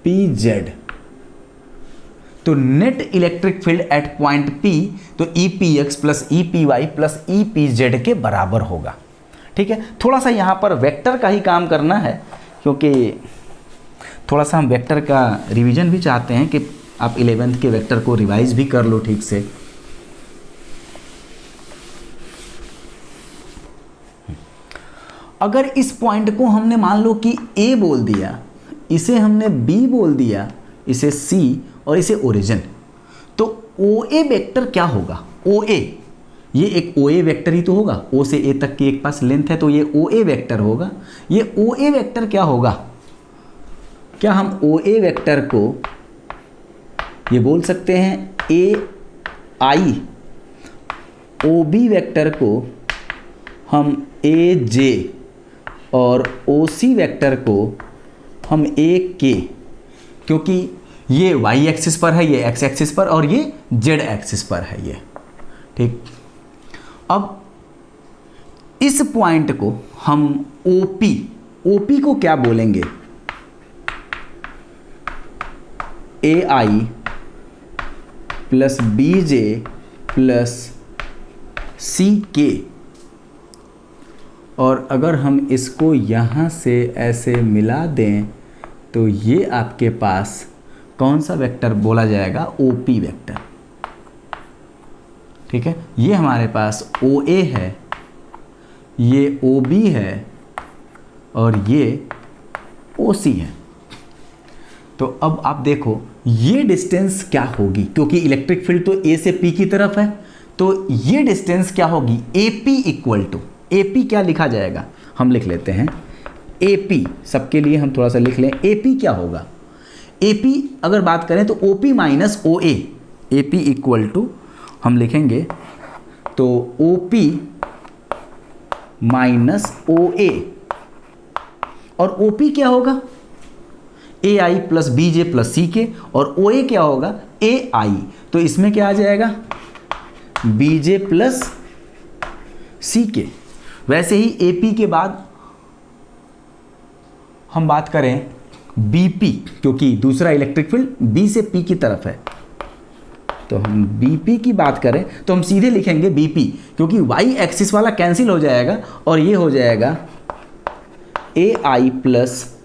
[SPEAKER 1] EPZ। तो net electric field at point P तो EPX plus EPY plus EPZ के बराबर होगा। ठीक है, थोड़ा सा यहाँ पर वेक्टर का ही काम करना है, क्योंकि थोड़ा सा हम वेक्टर का रिवीजन भी चाहते हैं कि आप 11th के वेक्टर को रिवाइज भी कर लो ठीक से। अगर इस पॉइंट को हमने मान लो कि A बोल दिया, इसे हमने B बोल दिया, इसे C और इसे ओरिजिन, तो OA वेक्टर क्या होगा? OA, ये एक OA वेक्टर ही तो होगा, O से A तक की एक पास लेंथ है, तो ये OA वेक्टर होगा। ये OA वेक्टर क्या होगा? क्या हम OA वेक्टर को ये बोल सकते हैं AI, OB वेक्टर को हम AJ और OC वेक्टर को हम AK, क्योंकि ये y एक्सिस पर है, ये x एक्सिस पर, और ये z एक्सिस पर है ये। ठीक, अब इस पॉइंट को हम OP को क्या बोलेंगे? AI plus BJ plus CK। और अगर हम इसको यहाँ से ऐसे मिला दें तो ये आपके पास कौन सा वेक्टर बोला जाएगा? OP vector. ठीक है, ये हमारे पास OA है, ये OB है, और ये OC है। तो अब आप देखो ये डिस्टेंस क्या होगी, क्योंकि इलेक्ट्रिक फील्ड तो A से P की तरफ है, तो ये डिस्टेंस क्या होगी? AP इक्वल टू, AP क्या लिखा जाएगा? हम लिख लेते हैं AP, सबके लिए हम थोड़ा सा लिख लें। AP क्या होगा? AP अगर बात करें तो OP minus OA, AP equal to हम लिखेंगे तो OP माइनस OA, और OP क्या होगा? AI plus BJ plus CK, और OA क्या होगा? AI। तो इसमें क्या आ जाएगा? BJ plus CK। वैसे ही AP के बाद हम बात करें BP, क्योंकि दूसरा इलेक्ट्रिक फील्ड B से P की तरफ है, तो हम BP की बात करें तो हम सीधे लिखेंगे BP, क्योंकि y एक्सिस वाला कैंसिल हो जाएगा, और ये हो जाएगा AI plus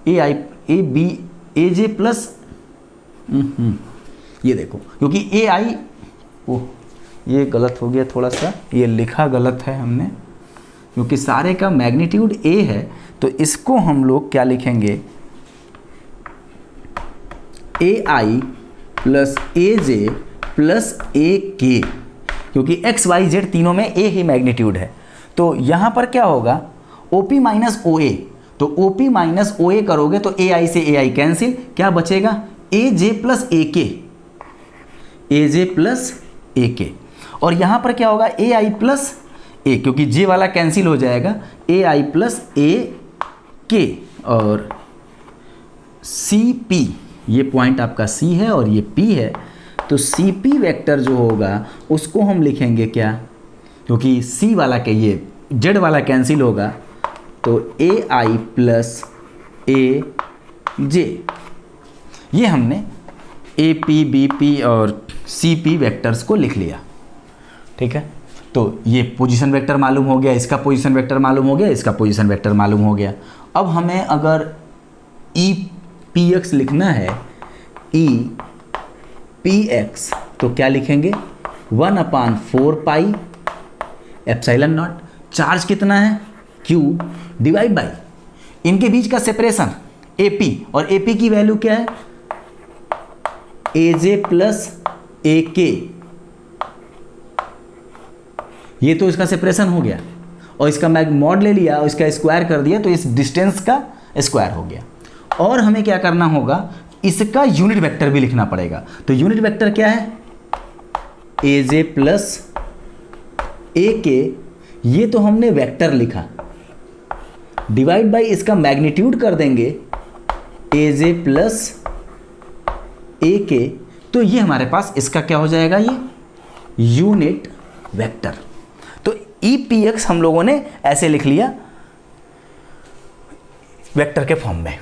[SPEAKER 1] AI AB AJ plus ये देखो, क्योंकि AI, ओह ये गलत हो गया, थोड़ा सा ये लिखा गलत है हमने, क्योंकि सारे का मैग्नीट्यूड A है, तो इसको हम लोग क्या लिखेंगे? AI plus AJ plus AK। क्योंकि एक्स वाई जेड तीनों में ए ही मैग्नीट्यूड है। तो यहाँ पर क्या होगा, OP माइनस OA, तो OP माइनस OA करोगे तो AI से AI कैंसिल, क्या बचेगा AJ plus AK, AJ plus AK। और यहाँ पर क्या होगा AI प्लस A, क्योंकि J वाला कैंसिल हो जाएगा, AI प्लस AK और CP, ये पॉइंट आपका C है और ये P है, तो CP वेक्टर जो होगा उसको हम लिखेंगे क्या, क्योंकि C वाला के ये Z वाला कैंसिल होगा, तो AI प्लस AJ, ये हमने AP, BP और CP वेक्टर्स को लिख लिया। ठीक है, तो ये पोजीशन वेक्टर मालूम हो गया, इसका पोजीशन वेक्टर मालूम हो गया, इसका पोजीशन वेक्टर मालूम हो गया। अब हमें अगर EPX लिखना है, EPX, तो क्या लिखेंगे 1/4 पाई एप्सिलॉन नॉट, चार्ज कितना है Q डिवाइड बाई इनके बीच का सेपरेशन AP, और AP की वैल्यू क्या है AJ प्लस AK, ये तो इसका सेपरेशन हो गया, और इसका मैं मॉड ले लिया और इसका स्क्वायर कर दिया, तो इस डिस्टेंस का स्क्वायर हो गया। और हमें क्या करना होगा, इसका यूनिट वेक्टर भी लिखना पड़ेगा। तो यूनिट वेक्टर क्या है AJ प्लस AK, ये तो हमने वेक्टर लिखा, डिवाइड बाई इसका मैग्नीट्यूड कर देंगे AJ प्लस AK, तो ये हमारे पास इसका क्या हो जाएगा, ये यूनिट वेक्टर। तो EPX हम लोगों ने ऐसे लिख लिया वेक्टर के फॉर्म में।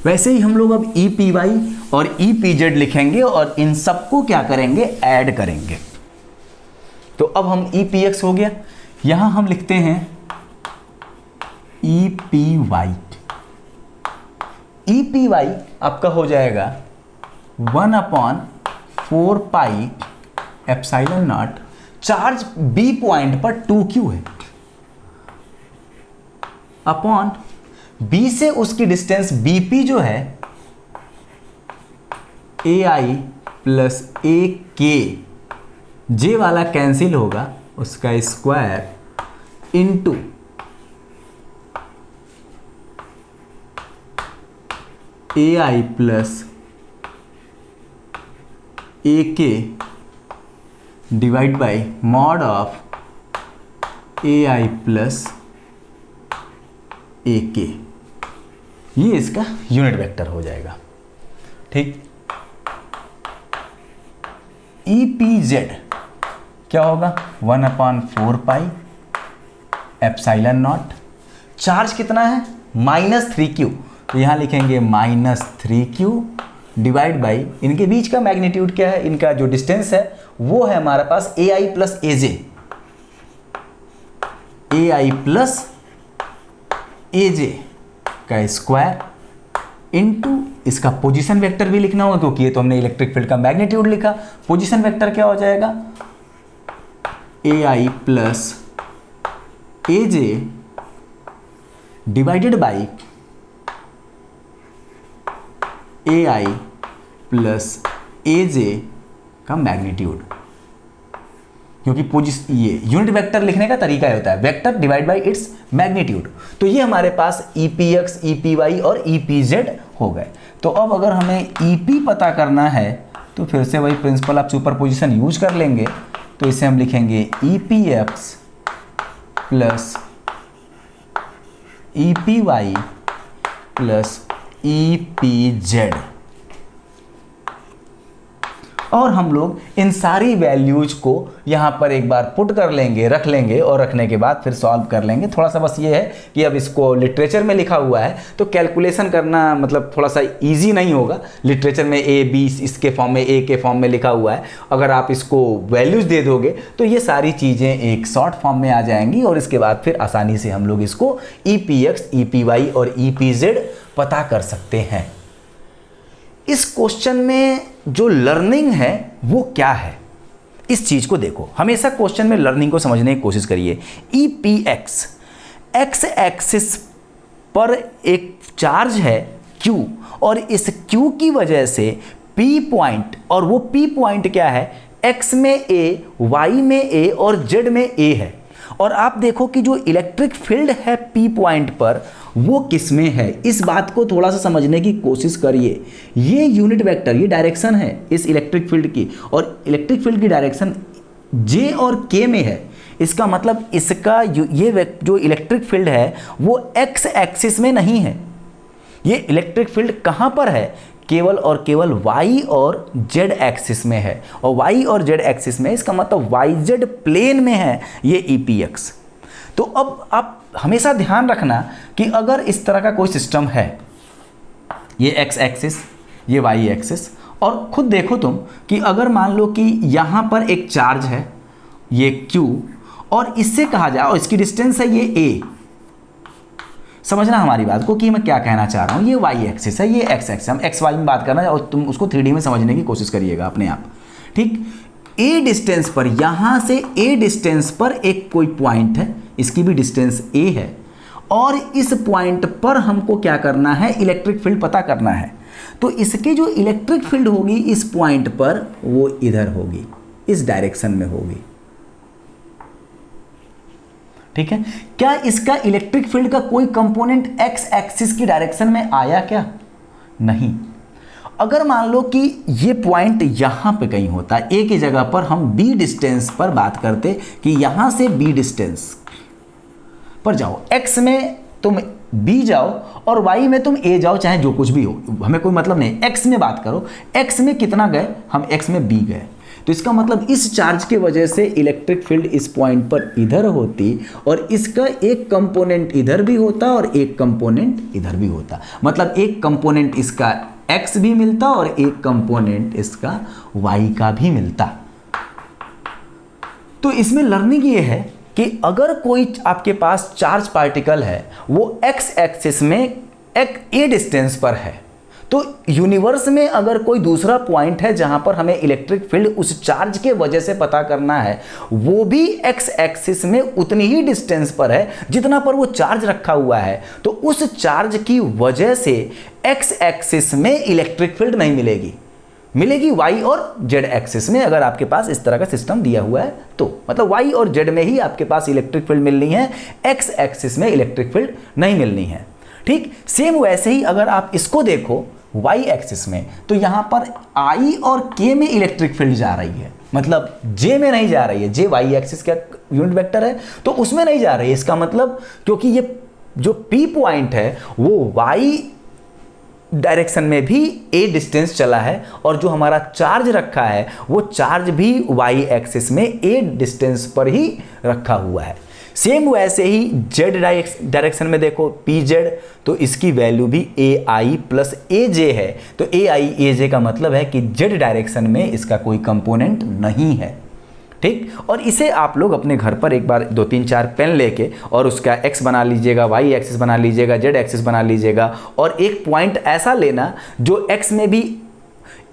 [SPEAKER 1] वैसे ही हम लोग अब EPY और EPZ लिखेंगे और इन सबको क्या करेंगे, ऐड करेंगे। तो अब हम EPX हो गया, यहां हम लिखते हैं EPY। EPY आपका हो जाएगा 1/4 pi epsilon not, charge B point पर 2Q है, अपॉन B से उसकी डिस्टेंस BP जो है AI प्लस AK, J वाला कैंसिल होगा, उसका square into AI plus AK divide by mod of AI plus AK, ये इसका यूनिट वेक्टर हो जाएगा। ठीक, EPZ क्या होगा 1/4 पाई एप्सिलॉन नॉट, चार्ज कितना है -3Q, तो यहां लिखेंगे -3Q डिवाइड बाई इनके बीच का मैग्नीट्यूड क्या है, इनका जो डिस्टेंस है वो है हमारे पास AI plus AJ, AI plus AJ का स्क्वायर इंटू इसका पोजीशन वेक्टर भी लिखना होगा, क्योंकि ये तो हमने इलेक्ट्रिक फील्ड का मैग्नीट्यूड लिखा। पोजीशन वेक्टर क्या हो जाएगा AI plus AJ divided by AI plus AJ का मैग्नीट्यूड, क्योंकि ये यूनिट वेक्टर लिखने का तरीका होता है vector divide by its magnitude. तो ये हमारे पास EPX, EPY और EPZ हो गए। तो अब अगर हमें EP पता करना है तो फिर से वही प्रिंसिपल ऑफ सुपरपोजिशन यूज कर लेंगे। तो इसे हम लिखेंगे EPX plus EPY plus EPZ, और हम लोग इन सारी वैल्यूज को यहाँ पर एक बार पुट कर लेंगे, रख लेंगे, और रखने के बाद फिर सॉल्व कर लेंगे। थोड़ा सा बस ये है कि अब इसको लिटरेचर में लिखा हुआ है तो कैलकुलेशन करना मतलब थोड़ा सा इजी नहीं होगा। लिटरेचर में A B इसके फॉर्म में, A के फॉर्म में लिखा हुआ है, अगर आप इसको वैल्यूज दे दोगे तो ये सारी चीज़ें एक शॉर्ट फॉर्म में आ जाएंगी, और इसके बाद फिर आसानी से हम लोग इसको EPX, EPY और EPZ पता कर सकते हैं। इस क्वेश्चन में जो लर्निंग है वो क्या है, इस चीज को देखो। हमेशा क्वेश्चन में लर्निंग को समझने की कोशिश करिए। EPX एक्स एक्सिस पर एक चार्ज है Q और इस Q की वजह से P पॉइंट, और वो P पॉइंट क्या है, X में A, Y में A और Z में A है। और आप देखो कि जो इलेक्ट्रिक फील्ड है P पॉइंट पर वो किस में है, इस बात को थोड़ा सा समझने की कोशिश करिए। ये यूनिट वेक्टर, ये डायरेक्शन है इस इलेक्ट्रिक फील्ड की, और इलेक्ट्रिक फील्ड की डायरेक्शन J और K में है। इसका मतलब इसका ये जो इलेक्ट्रिक फील्ड है वो X एक्सिस में नहीं है। ये इलेक्ट्रिक फील्ड कहाँ पर है, केवल और केवल Y और Z एक्सिस में है, और Y और Z एक्सिस में, इसका मतलब YZ प्लेन में है ये EPX। तो अब आप हमेशा ध्यान रखना कि अगर इस तरह का कोई सिस्टम है, ये X एक्सिस, ये Y एक्सिस, और खुद देखो तुम कि अगर मान लो कि यहाँ पर एक चार्ज है ये Q, और इससे कहा जाए, और इसकी डिस्टेंस है ये A। समझना हमारी बात को कि मैं क्या कहना चाह रहा हूँ। ये Y एक्सिस है, ये X एक्सिस, हम XY में बात करना है, और तुम उसको 3D में समझने की कोशिश करिएगा अपने आप, ठीक। A डिस्टेंस पर, यहाँ से A डिस्टेंस पर एक कोई पॉइंट है, इसकी भी डिस्टेंस A है, और इस पॉइंट पर हमको क्या करना है, इलेक्ट्रिक फील्ड पता करना है। तो इसकी जो इलेक्ट्रिक फील्ड होगी इस पॉइंट पर, वो इधर होगी, इस डायरेक्शन में होगी, ठीक है। क्या इसका इलेक्ट्रिक फील्ड का कोई कंपोनेंट X एक्सिस की डायरेक्शन में आया क्या, नहीं। अगर मान लो कि ये पॉइंट यहां पे कहीं होता, A की जगह पर हम B डिस्टेंस पर बात करते कि यहां से B डिस्टेंस पर जाओ, X में तुम B जाओ और Y में तुम A जाओ, चाहे जो कुछ भी हो, हमें कोई मतलब नहीं। X में बात करो, X में कितना गए हम, X में B गए, तो इसका मतलब इस चार्ज की वजह से इलेक्ट्रिक फील्ड इस पॉइंट पर इधर होती, और इसका एक कंपोनेंट इधर भी होता और एक कंपोनेंट इधर भी होता। मतलब एक कंपोनेंट इसका X भी मिलता और एक कंपोनेंट इसका Y का भी मिलता। तो इसमें लर्निंग ये है कि अगर कोई आपके पास चार्ज पार्टिकल है, वो X एक्सिस में एक A डिस्टेंस पर है, तो यूनिवर्स में अगर कोई दूसरा पॉइंट है जहां पर हमें इलेक्ट्रिक फील्ड उस चार्ज के वजह से पता करना है, वो भी X एक्सिस में उतनी ही डिस्टेंस पर है जितना पर वो चार्ज रखा हुआ है, तो उस चार्ज की वजह से X एक्सिस में इलेक्ट्रिक फील्ड नहीं मिलेगी, मिलेगी Y और Z एक्सिस में। अगर आपके पास इस तरह का सिस्टम दिया हुआ है तो मतलब Y और Z में ही आपके पास इलेक्ट्रिक फील्ड मिलनी है, X एक्सिस में इलेक्ट्रिक फील्ड नहीं मिलनी है, ठीक। सेम वैसे ही अगर आप इसको देखो Y एक्सिस में, तो यहां पर I और K में इलेक्ट्रिक फील्ड जा रही है, मतलब J में नहीं जा रही है। J Y एक्सिस का यूनिट वेक्टर है तो उसमें नहीं जा रही है। इसका मतलब क्योंकि ये जो P पॉइंट है वो Y डायरेक्शन में भी A डिस्टेंस चला है, और जो हमारा चार्ज रखा है वो चार्ज भी Y एक्सिस में A डिस्टेंस पर ही रखा हुआ है। सेम वैसे ही Z डायरेक्शन में देखो PZ, तो इसकी वैल्यू भी AI प्लस AJ है, तो AI AJ का मतलब है कि Z डायरेक्शन में इसका कोई कंपोनेंट नहीं है, ठीक। और इसे आप लोग अपने घर पर एक बार 2 3 4 पेन लेके और उसका X बना लीजिएगा, Y एक्सिस बना लीजिएगा, Z एक्सिस बना लीजिएगा, और एक पॉइंट ऐसा लेना जो X में भी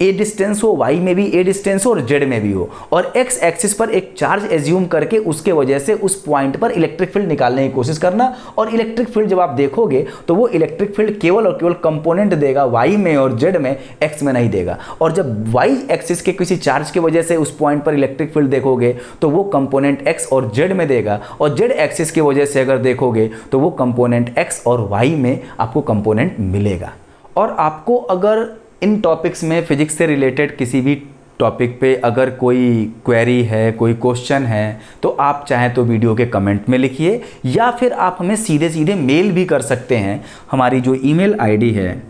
[SPEAKER 1] A डिस्टेंस हो, Y में भी A डिस्टेंस हो और Z में भी हो, और X एक्सिस पर एक चार्ज एज्यूम करके उसके वजह से उस पॉइंट पर इलेक्ट्रिक फील्ड निकालने की कोशिश करना। और इलेक्ट्रिक फील्ड जब आप देखोगे तो वो इलेक्ट्रिक फील्ड केवल और केवल कंपोनेंट देगा Y में और Z में, X में नहीं देगा। और जब Y एक्सिस के किसी चार्ज की वजह से उस पॉइंट पर इलेक्ट्रिक फील्ड देखोगे तो वो कंपोनेंट X और Z में देगा, और Z एक्सिस की वजह से अगर देखोगे तो वो कंपोनेंट X और Y में आपको कंपोनेंट मिलेगा। और आपको अगर इन टॉपिक्स में फिजिक्स से रिलेटेड किसी भी टॉपिक पे अगर कोई क्वेरी है, कोई क्वेश्चन है, तो आप चाहें तो वीडियो के कमेंट में लिखिए, या फिर आप हमें सीधे सीधे मेल भी कर सकते हैं। हमारी जो ईमेल आईडी है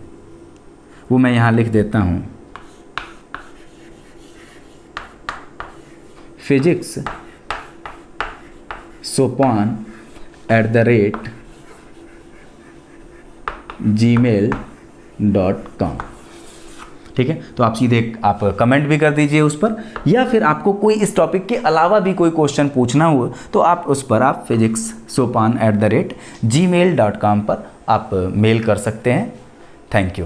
[SPEAKER 1] वो मैं यहाँ लिख देता हूँ, physicssopan@gmail.com, ठीक है। तो आप सीधे आप कमेंट भी कर दीजिए उस पर, या फिर आपको कोई इस टॉपिक के अलावा भी कोई क्वेश्चन पूछना हो तो आप उस पर आप physicssopan@gmail.com पर आप मेल कर सकते हैं। Thank you.